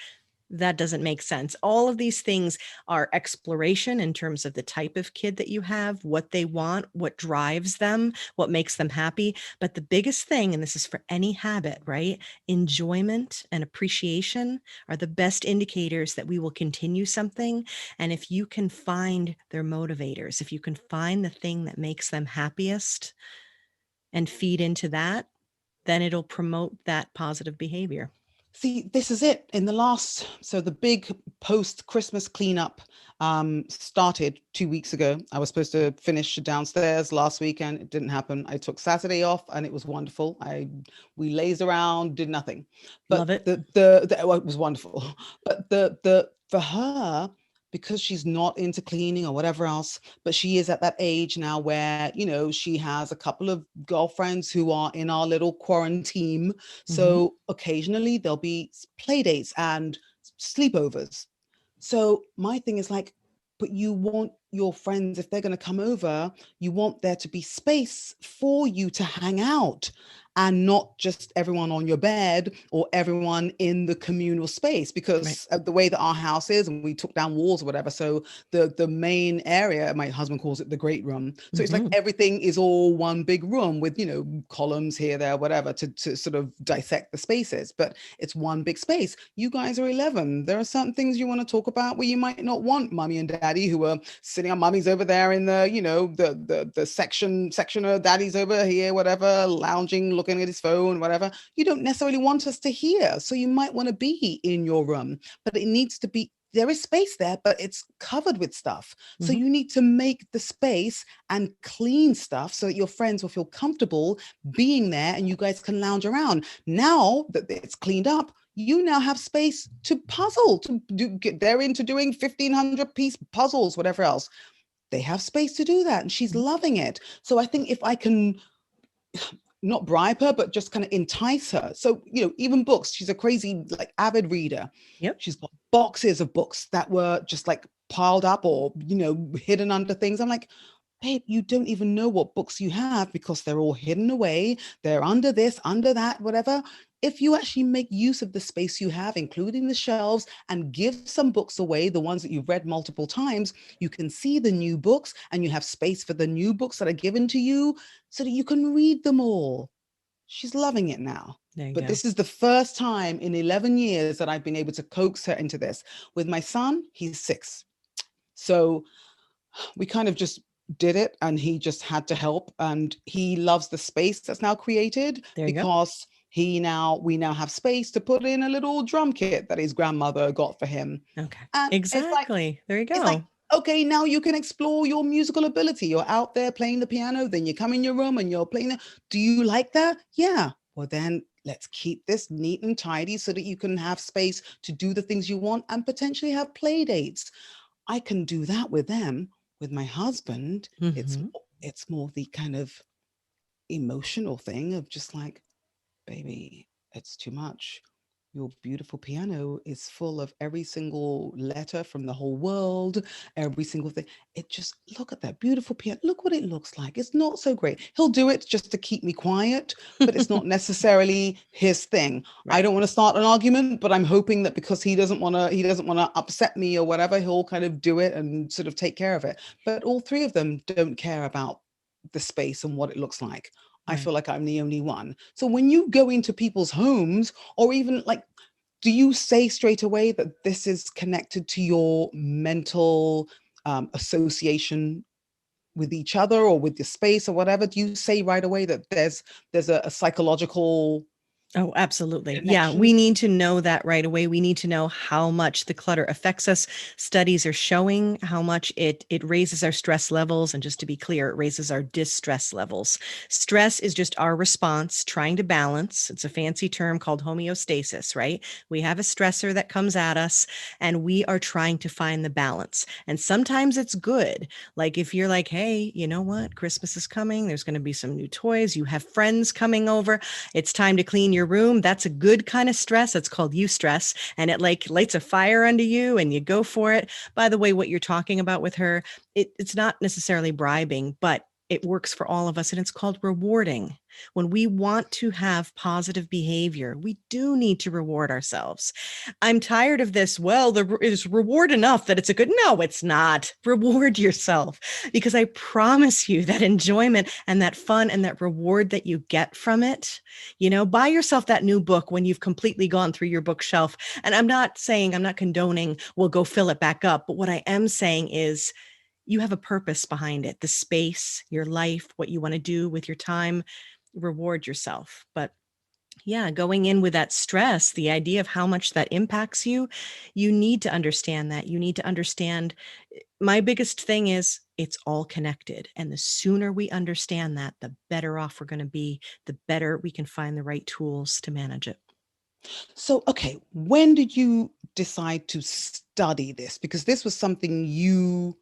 A: That doesn't make sense. All of these things are exploration in terms of the type of kid that you have, what they want, what drives them, what makes them happy. But the biggest thing, and this is for any habit, right? Enjoyment and appreciation are the best indicators that we will continue something. And if you can find their motivators, if you can find the thing that makes them happiest and feed into that, then it'll promote that positive behavior.
B: See, this is it. So the big post-Christmas cleanup started 2 weeks ago. I was supposed to finish downstairs last weekend. It didn't happen. I took Saturday off, and it was wonderful. We lazed around, did nothing,
A: Love
B: but
A: it.
B: well, it was wonderful. But the for her, because she's not into cleaning or whatever else, but she is at that age now where, she has a couple of girlfriends who are in our little quarantine.
A: Mhm.
B: So occasionally there'll be play dates and sleepovers. So my thing is like, but you want your friends, if they're going to come over, you want there to be space for you to hang out, and not just everyone on your bed or everyone in the communal space,
A: Right.
B: because of the way that our house is, and we took down walls or whatever. So the main area, my husband calls it the great room. So it's like
A: Mhm.
B: everything is all one big room with, columns here, there, whatever, to sort of dissect the spaces. But it's one big space. You guys are 11. There are certain things you want to talk about where you might not want mommy and daddy, who are sitting on, mommy's over there in the, the section of daddy's over here, whatever, lounging, looking at his phone, whatever. You don't necessarily want us to hear. So you might want to be in your room, but it needs to be, there is space there, but it's covered with stuff. So
A: Mhm.
B: you need to make the space and clean stuff so that your friends will feel comfortable being there and you guys can lounge around. Now that it's cleaned up, you now have space to puzzle, to get they're into doing 1,500-piece puzzles, whatever else. They have space to do that, and she's
A: Mhm.
B: loving it. So I think if I can not bribe her, but just kind of entice her. So, even books, she's a crazy, like, avid reader.
A: Yep.
B: She's got boxes of books that were just like piled up or, hidden under things. I'm like, babe, you don't even know what books you have because they're all hidden away. They're under this, under that, whatever. If you actually make use of the space you have, including the shelves, and give some books away, the ones that you've read multiple times, you can see the new books and you have space for the new books that are given to you so that you can read them all. She's loving it now.
A: There you
B: But
A: go.
B: this is the first time in 11 years that I've been able to coax her into this. With my son, he's 6. So we kind of just did it, and he just had to help, and he loves the space that's now created
A: There you go.
B: because we now have space to put in a little drum kit that his grandmother got for him.
A: Okay.
B: And
A: Exactly. There you
B: it's like,
A: go.
B: okay, now you can explore your musical ability. You're out there playing the piano, then you come in your room and you're playing it. Do you like that? Yeah. Well, then let's keep this neat and tidy so that you can have space to do the things you want and potentially have play dates. I can do that with them. With my husband,
A: Mhm.
B: it's more the kind of emotional thing of just like, baby, it's too much. Your beautiful piano is full of every single letter from the whole world, every single thing. It just, look at that beautiful piano. Look what it looks like. It's not so great. He'll do it just to keep me quiet, but it's not necessarily his thing. I
A: Right.
B: don't want to start an argument, but I'm hoping that because he doesn't want to upset me or whatever, he'll kind of do it and sort of take care of it. But all three of them don't care about the space and what it looks like. I
A: Right.
B: feel like I'm the only one. So when you go into people's homes, or even like, do you say straight away that this is connected to your mental association with each other or with the space or whatever? Do you say right away that there's a psychological
A: Oh, absolutely. Yeah, we
B: connection?
A: need to know that right away. We need to know how much the clutter affects us. Studies are showing how much it raises our stress levels, and just to be clear, it raises our distress levels. Stress is just our response trying to balance. It's a fancy term called homeostasis, right? We have a stressor that comes at us and we are trying to find the balance. And sometimes it's good. Like if you're like, "Hey, you know what? Christmas is coming. There's going to be some new toys. You have friends coming over. It's time to clean your room." That's a good kind of stress. It's called eustress. And it like lights a fire under you and you go for it. By the way, what you're talking about with her, it's not necessarily bribing, but it works for all of us. And it's called rewarding. When we want to have positive behavior, we do need to reward ourselves. I'm tired of this. Well, there is reward enough that it's a good. No, it's not. Reward yourself, because I promise you that enjoyment and that fun and that reward that you get from it, buy yourself that new book when you've completely gone through your bookshelf. And I'm not condoning, well, go fill it back up. But what I am saying is, you have a purpose behind it, the space, your life, what you want to do with your time. Reward yourself. But yeah, going in with that stress, the idea of how much that impacts you, you need to understand that. You need to understand. My biggest thing is it's all connected. And the sooner we understand that, the better off we're going to be, the better we can find the right tools to manage it.
B: So, okay, when did you decide to study this? Because this was something you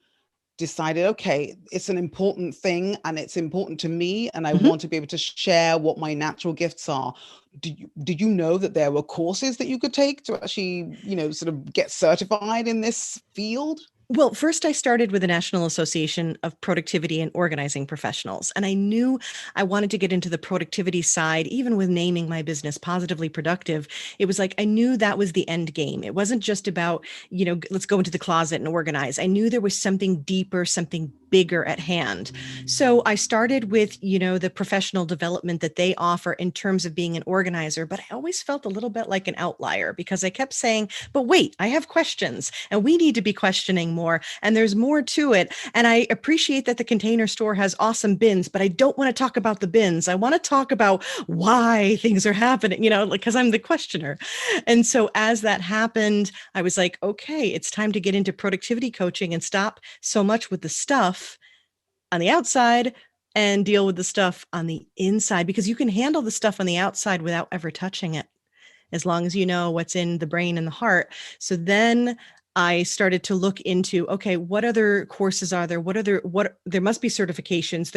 B: decided, okay, it's an important thing and it's important to me, and I
A: Mhm.
B: want to be able to share what my natural gifts are. Did you know that there were courses that you could take to actually, sort of get certified in this field?
A: Well, first, I started with the National Association of Productivity and Organizing Professionals. And I knew I wanted to get into the productivity side, even with naming my business Positively Productive. It was like I knew that was the end game. It wasn't just about, let's go into the closet and organize. I knew there was something deeper, something bigger at hand. So I started with, the professional development that they offer in terms of being an organizer. But I always felt a little bit like an outlier because I kept saying, but wait, I have questions and we need to be questioning more. And there's more to it. And I appreciate that the Container Store has awesome bins, but I don't want to talk about the bins. I want to talk about why things are happening, because I'm the questioner. And so as that happened, I was like, okay, it's time to get into productivity coaching and stop so much with the stuff on the outside and deal with the stuff on the inside, because you can handle the stuff on the outside without ever touching it as long as you know what's in the brain and the heart. So then I started to look into, okay, what other courses are there? What there must be certifications.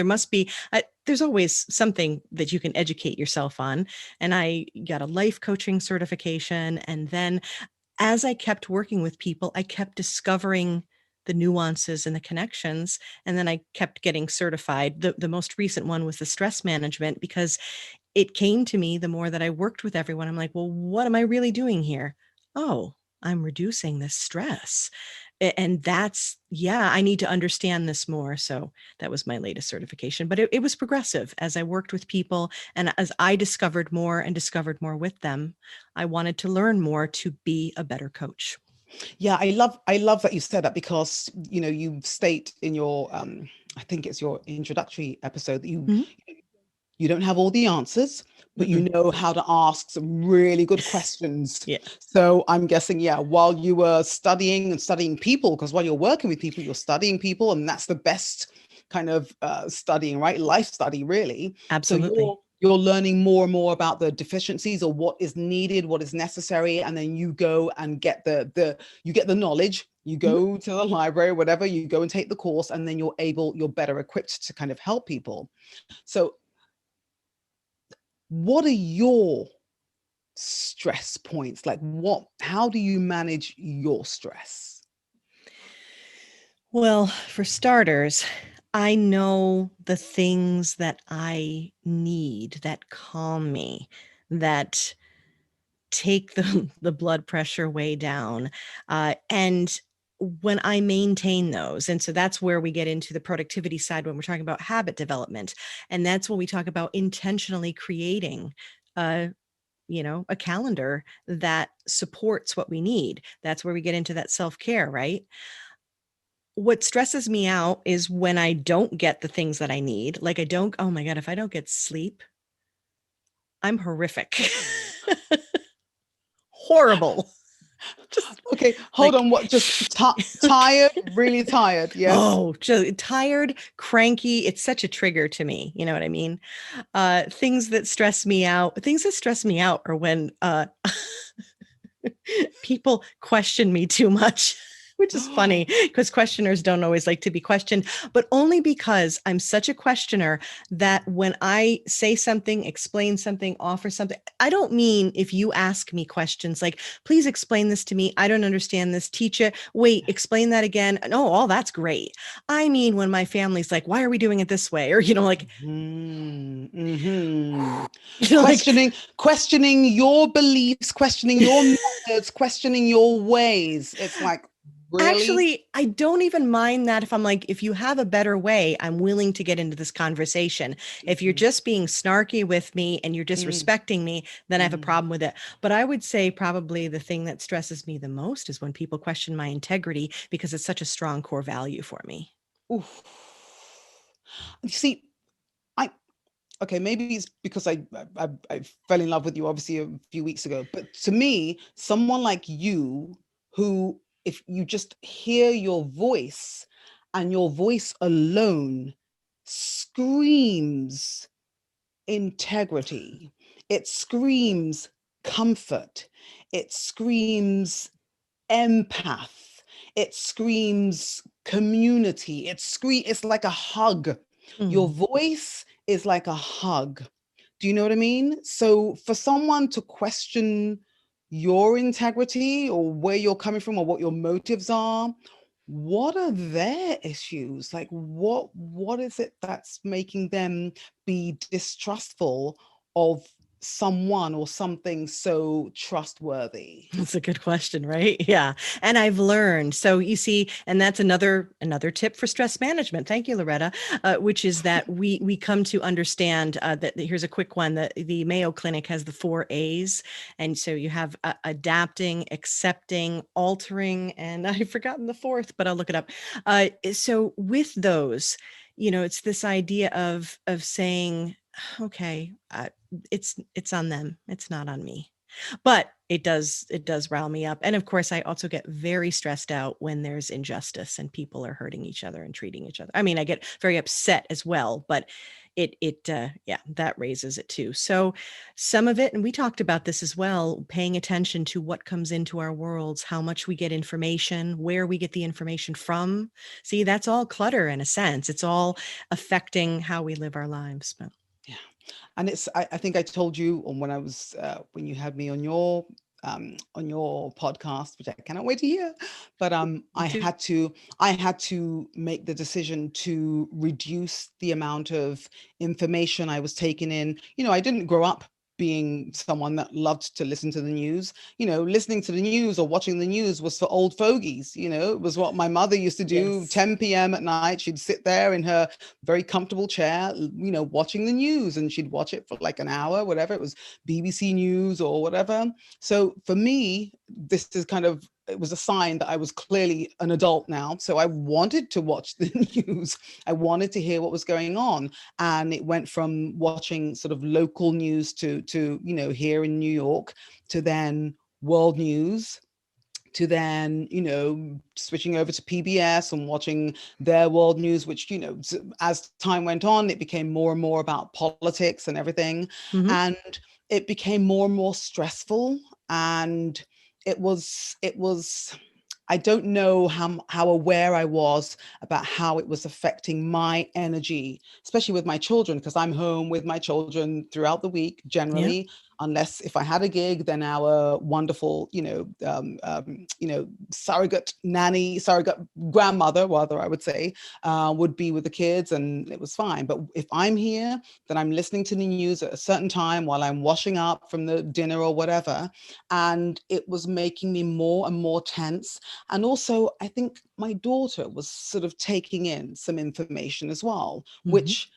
A: There's always something that you can educate yourself on. And I got a life coaching certification. And then as I kept working with people, I kept discovering the nuances and the connections. And then I kept getting certified. The most recent one was the stress management, because it came to me the more that I worked with everyone. I'm like, well, what am I really doing here? Oh, I'm reducing this stress. And that's, yeah, I need to understand this more. So that was my latest certification. But it was progressive as I worked with people and as I discovered more and discovered more with them. I wanted to learn more to be a better coach.
B: Yeah, I love that you said that, because you state in your I think it's your introductory episode that you
A: Mhm.
B: you don't have all the answers, but you
A: Mm-mm.
B: know how to ask some really good questions.
A: Yeah.
B: So I'm guessing, yeah, while you were studying and studying people, because while you're working with people, you're studying people, and that's the best kind of studying, right? Life study, really. So
A: Absolutely.
B: you're learning more and more about the deficiencies or what is needed, what is necessary, and then you go and get the knowledge. You
A: Mhm.
B: go to the library, whatever, you go and take the course, and then you're better equipped to kind of help people. So what are your stress points? Like how do you manage your stress?
A: Well, for starters, I know the things that I need that calm me, that take the blood pressure way down. And when I maintain those, and so that's where we get into the productivity side when we're talking about habit development. And that's when we talk about intentionally creating a a calendar that supports what we need. That's where we get into that self-care, right? What stresses me out is when I don't get the things that I need. Like I don't, oh my God, if I don't get sleep, I'm horrific. Horrible. Just
B: Okay, hold
A: like,
B: on. What? Just tired, really tired. Yes.
A: oh, just tired, cranky. It's such a trigger to me. You know what I mean? Things that stress me out are when people question me too much. Which is funny because questioners don't always like to be questioned, but only because I'm such a questioner that when I say something, explain something, offer something, I don't mean if you ask me questions like, please explain this to me. I don't understand this. Teach it. Wait, explain that again. No, all that's great. I mean, when my family's like, why are we doing it this way? Or, like,
B: Mm-hmm.
A: like,
B: Questioning your beliefs, questioning your methods, questioning your ways. It's like, really?
A: actually, I don't even mind that if I'm like, if you have a better way, I'm willing to get into this conversation. If you're
B: Mhm,
A: just being snarky with me and you're
B: mm,
A: disrespecting me, then I have a
B: mm.
A: problem with it. But I would say probably the thing that stresses me the most is when people question my integrity because it's such a strong core value for me.
B: Oof. You see, I okay, maybe it's because I fell in love with you obviously a few weeks ago, but to me, someone like you, who if you just hear your voice and your voice alone screams integrity, it screams comfort, it screams empath, it screams community, it's like a hug. Your
A: Mm.
B: voice is like a hug. Do you know what I mean? So for someone to question your integrity or where you're coming from or what your motives are, what are their issues? Like what is it that's making them be distrustful of someone or something so trustworthy?
A: That's a good question, right? Yeah. And I've learned. So you see, and that's another tip for stress management. Thank you, Loretta. Which is that we come to understand that here's a quick one. That the Mayo Clinic has the 4 A's, and so you have adapting, accepting, altering, and I've forgotten the fourth, but I'll look it up. So with those, it's this idea of saying, okay, it's on them. It's not on me, but it does rile me up. And of course I also get very stressed out when there's injustice and people are hurting each other and treating each other. I mean, I get very upset as well, but yeah, that raises it too. So some of it, and we talked about this as well, paying attention to what comes into our worlds, how much we get information, where we get the information from. See, that's all clutter in a sense. It's all affecting how we live our lives. But
B: Yeah. And I think I told you on when I was when you had me on your podcast, which I cannot wait to hear. But
A: me too.
B: I had to make the decision to reduce the amount of information I was taking in. I didn't grow up being someone that loved to listen to the news. Listening to the news or watching the news was for old fogies. It was what my mother used to do.
A: Yes.
B: 10 p.m. at night, she'd sit there in her very comfortable chair, watching the news, and she'd watch it for like an hour, whatever. It was BBC News or whatever. So for me, this is it was a sign that I was clearly an adult now. So I wanted to watch the news. I wanted to hear what was going on. And it went from watching sort of local news to here in New York, to then world news, to then switching over to PBS and watching their world news, which as time went on, it became more and more about politics and everything.
A: Mhm.
B: And it became more and more stressful. And it was I don't know how aware I was about how it was affecting my energy, especially with my children, because I'm home with my children throughout the week
A: Yeah.
B: generally. unless if I had a gig, then our wonderful, surrogate nanny, surrogate grandmother, rather, I would say, would be with the kids, and it was fine. But if I'm here, then I'm listening to the news at a certain time while I'm washing up from the dinner or whatever, and it was making me more and more tense. And also, I think my daughter was sort of taking in some information as well,
A: Mhm.
B: which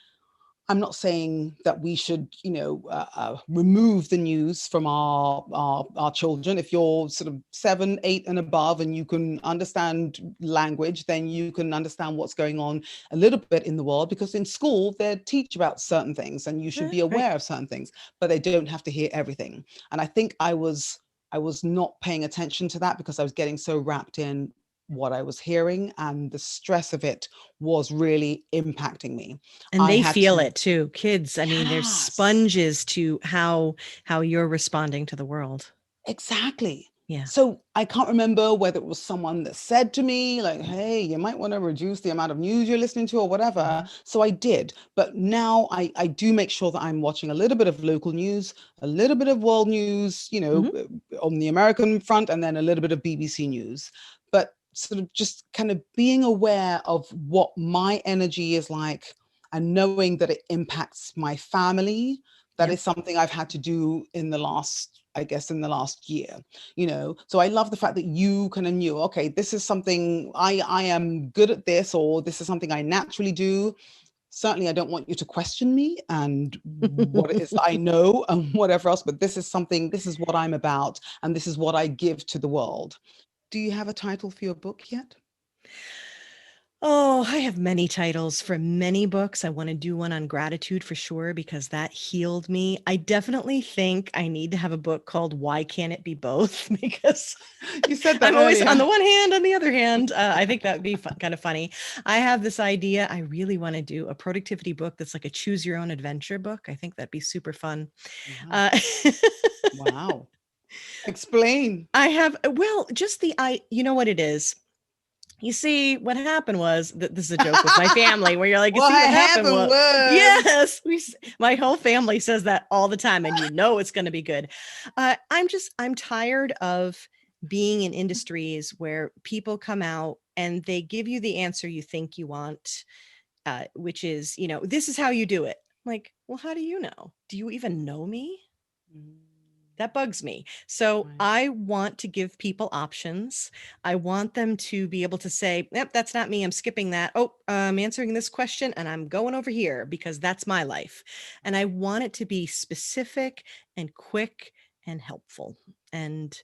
B: I'm not saying that we should, remove the news from our children. If you're sort of 7, 8 and above, and you can understand language, then you can understand what's going on a little bit in the world. Because in school they teach about certain things, and you should be
A: Right.
B: aware of certain things, but they don't have to hear everything. And I think I was not paying attention to that because I was getting so wrapped in what I was hearing, and the stress of it was really impacting me.
A: And
B: I
A: they
B: had
A: feel
B: to,
A: it too. Kids, I mean, they're
B: yes,
A: sponges to how you're responding to the world.
B: exactly.
A: Yeah.
B: So I can't remember whether it was someone that said to me, like, hey, you might want to reduce the amount of news you're listening to or whatever.
A: Mhm.
B: So I did. But now I do make sure that I'm watching a little bit of local news, a little bit of world news,
A: Mhm.
B: on the American front, and then a little bit of BBC news. But sort of just kind of being aware of what my energy is like, and knowing that it impacts my family. That
A: Yep.
B: is something I've had to do in the last, I guess, in the last year. So I love the fact that you kind of knew, okay, this is something I am good at, this, or this is something I naturally do. Certainly I don't want you to question me and what it is that I know and whatever else, but this is what I'm about, and this is what I give to the world. Do you have a title for your book yet?
A: Oh, I have many titles for many books. I want to do one on gratitude for sure because that healed me. I definitely think I need to have a book called Why Can't It Be Both? Because
B: You said that
A: I'm always on
B: earlier.
A: the one hand, on the other hand. I think that would be kind of funny. I have this idea. I really want to do a productivity book that's like a choose your own adventure book. I think that'd be super fun.
B: Wow.
A: Uh,
B: Wow. Explain.
A: I have, well, just you know what it is? You see, what happened was that this is a joke with my family where you're like, you
B: What
A: see, what happened
B: happened
A: was,
B: was,
A: yes, my whole family says that all the time, and you know it's going to be good. I'm tired of being in industries where people come out and they give you the answer you think you want, which is, this is how you do it. Like, well, how do you know? Do you even know me?
B: mm,
A: That bugs me. So
B: right.
A: I want to give people options. I want them to be able to say, yep, that's not me. I'm skipping that. Oh, I'm answering this question and I'm going over here because that's my life. And I want it to be specific and quick and helpful. And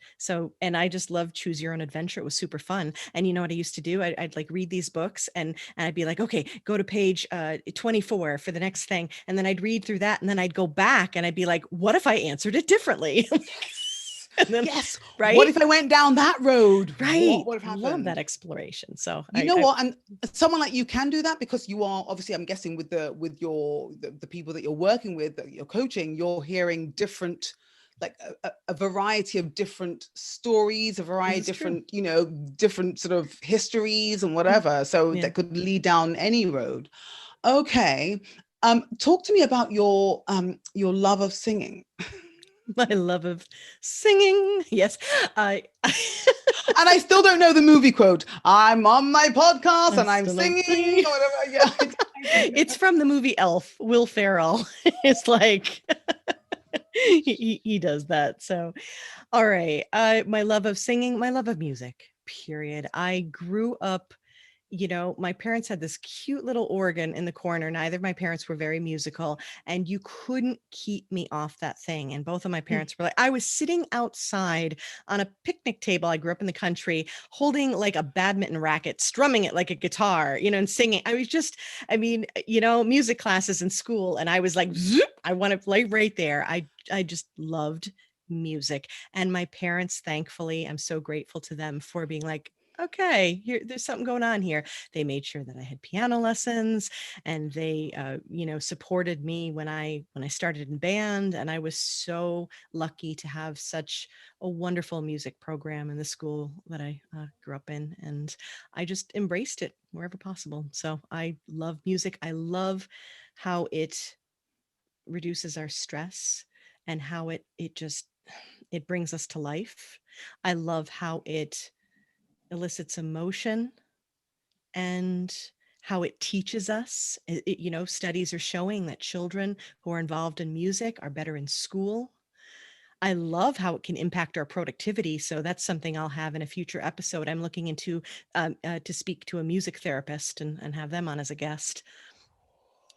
A: I just love choose your own adventure. It was super fun. And you know what I used to do? I'd like read these books and I'd be like, okay, go to page 24 for the next thing. And then I'd read through that and then I'd go back and I'd be like, what if I answered it differently?
B: Yes.
A: And then,
B: Yes.
A: right?
B: What if I went down that road? What
A: Right.
B: would have
A: Love that
B: happened?
A: exploration. So
B: You know what? And someone like you can do that because you are obviously, I'm guessing, with the people that you're working with, that you're coaching, you're hearing different, like a variety of different stories, a
A: this
B: variety of
A: is true.
B: different, different sort of histories and
A: Mm,
B: whatever. So
A: yeah.
B: that could lead down any road. Okay. Talk to me about your love of singing.
A: My love of singing. Yes. I,
B: And I still don't know the movie quote. I'm on my podcast
A: I
B: and I'm
A: still love
B: singing
A: singing.
B: or whatever. Yeah,
A: It's from the movie Elf. Will Ferrell. It's like he does that. So, all right. My love of singing, my love of music, period. I grew up, my parents had this cute little organ in the corner. Neither of my parents were very musical, and you couldn't keep me off that thing. And both of my parents were like, I was sitting outside on a picnic table. I grew up in the country, holding like a badminton racket, strumming it like a guitar, and singing. I was just, I mean, music classes in school, and I was like, zoop, I want to play right there. I just loved music. And my parents, thankfully, I'm so grateful to them for being like, okay, there's something going on here. They made sure that I had piano lessons, and they supported me when I started in band. And I was so lucky to have such a wonderful music program in the school that I grew up in, and I just embraced it wherever possible. So I love music. I love how it reduces our stress, and how it just it brings us to life. I love how it elicits emotion and how it teaches us. Studies are showing that children who are involved in music are better in school. I love how it can impact our productivity. So that's something I'll have in a future episode. I'm looking into to speak to a music therapist and have them on as a guest.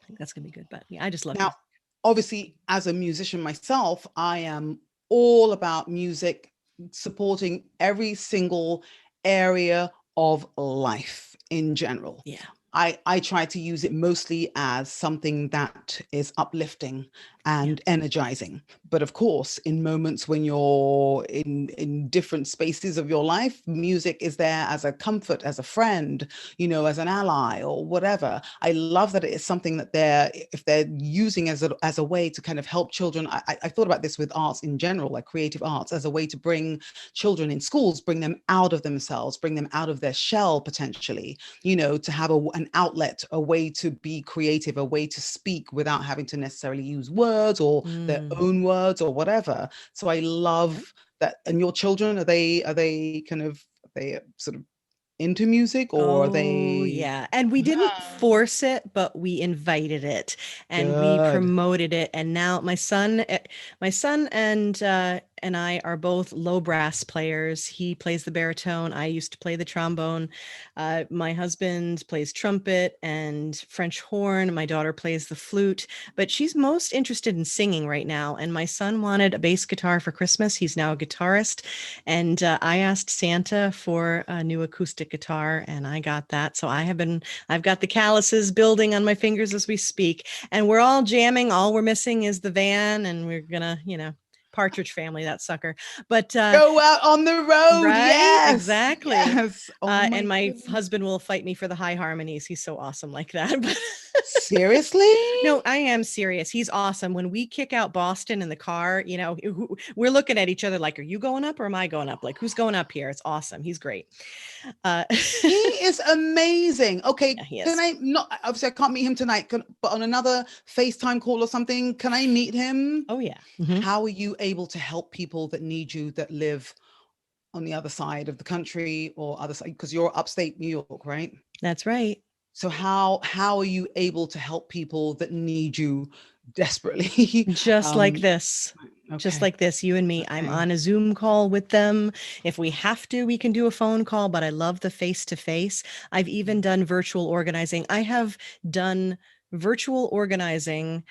A: I think that's gonna be good. But yeah, I just love
B: Now,
A: music.
B: obviously, as a musician myself, I am all about music, supporting every single area of life in general.
A: Yeah.
B: I try to use it mostly as something that is uplifting
A: Yeah.
B: and energizing. But of course, in moments when you're in different spaces of your life, music is there as a comfort, as a friend, as an ally or whatever. I love that it is something that if they're using as a way to kind of help children. I thought about this with arts in general, like creative arts, as a way to bring children in schools, bring them out of themselves, bring them out of their shell potentially, to have an outlet, a way to be creative, a way to speak without having to necessarily use words or their
A: Mm.
B: own words or whatever. So I
A: Yep.
B: love that. And your children, are they sort of into music, or are
A: Oh,
B: they
A: yeah. And we didn't
B: ah,
A: force it, but we invited it and we
B: good?
A: promoted it. And now my son and I are both low brass players. He plays the baritone. I used to play the trombone. My husband plays trumpet and French horn. My daughter plays the flute, but she's most interested in singing right now. And my son wanted a bass guitar for Christmas. He's now a guitarist. And I asked Santa for a new acoustic guitar, and I got that. So I've got the calluses building on my fingers as we speak. And we're all jamming. All we're missing is the van, and we're gonna, Partridge Family, that sucker. But
B: Go out on the road.
A: right,
B: Yes,
A: exactly.
B: yes. Oh
A: And
B: my
A: my
B: goodness.
A: husband will fight me for the high harmonies. He's so awesome like that. But
B: Seriously?
A: no, I am serious. He's awesome. When we kick out Boston in the car, we're looking at each other like, are you going up or am I going up? Like, who's going up here? It's awesome. He's great. Uh,
B: He is amazing.
A: yeah,
B: Okay,
A: he
B: can
A: is.
B: I not obviously I can't meet him tonight, but on another FaceTime call or something, can I meet him?
A: Oh, yeah.
B: How are you able to help people that need you, that live on the other side of the country or other side? Because you're upstate New York, right?
A: That's right.
B: So how are you able to help people that need you desperately?
A: Just like
B: um,
A: this. Just
B: okay,
A: like this, you and me. I'm
B: okay.
A: on a Zoom call with them. If we have to, we can do a phone call, but I love the face to face. I've even done virtual organizing. I have done virtual organizing,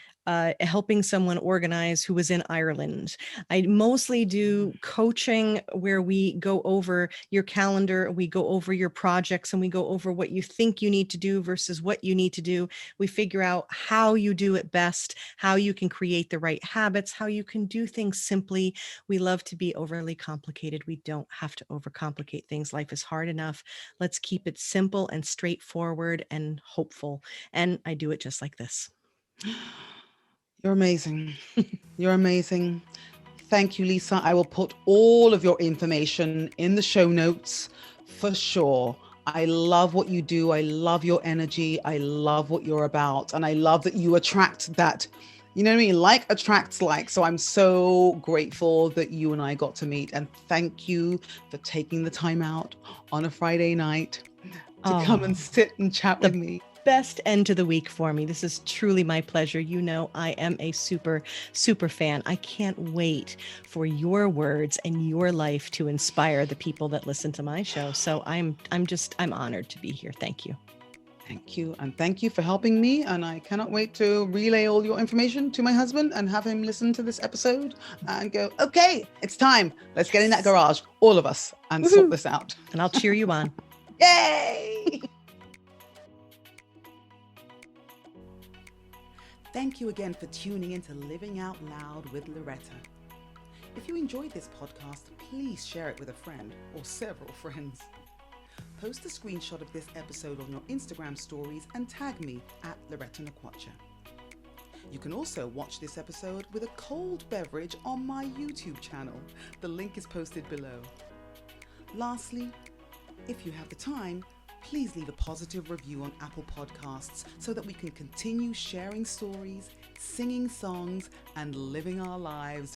A: helping someone organize who was in Ireland. I mostly do coaching where we go over your calendar, we go over your projects, and we go over what you think you need to do versus what you need to do. We figure out how you do it best, how you can create the right habits, how you can do things simply. We love to be overly complicated. We don't have to overcomplicate things. Life is hard enough. Let's keep it simple and straightforward and hopeful. And I do it just like this.
B: You're amazing. You're amazing. Thank you, Lisa. I will put all of your information in the show notes for sure. I love what you do. I love your energy. I love what you're about. And I love that you attract that, you know what I mean? Like attracts like. So I'm so grateful that you and I got to meet. And thank you for taking the time out on a Friday night to come
A: Oh,
B: and sit and chat with
A: the
B: me.
A: best end to the week for me. This is truly my pleasure. You know, I am a super, super fan. I can't wait for your words and your life to inspire the people that listen to my show. So I'm honored to be here. Thank you.
B: Thank you. And thank you for helping me. And I cannot wait to relay all your information to my husband and have him listen to this episode and go, okay, it's time. Let's get in that
A: Yes.
B: garage, all of us, and sort
A: Woohoo.
B: this out.
A: And I'll cheer you on.
B: Yay! Thank you again for tuning in to Living Out Loud with Loretta. If you enjoyed this podcast, please share it with a friend or several friends. Post a screenshot of this episode on your Instagram stories and tag me at Loretta Nakwacha. You can also watch this episode with a cold beverage on my YouTube channel. The link is posted below. Lastly, if you have the time, please leave a positive review on Apple Podcasts so that we can continue sharing stories, singing songs, and living our lives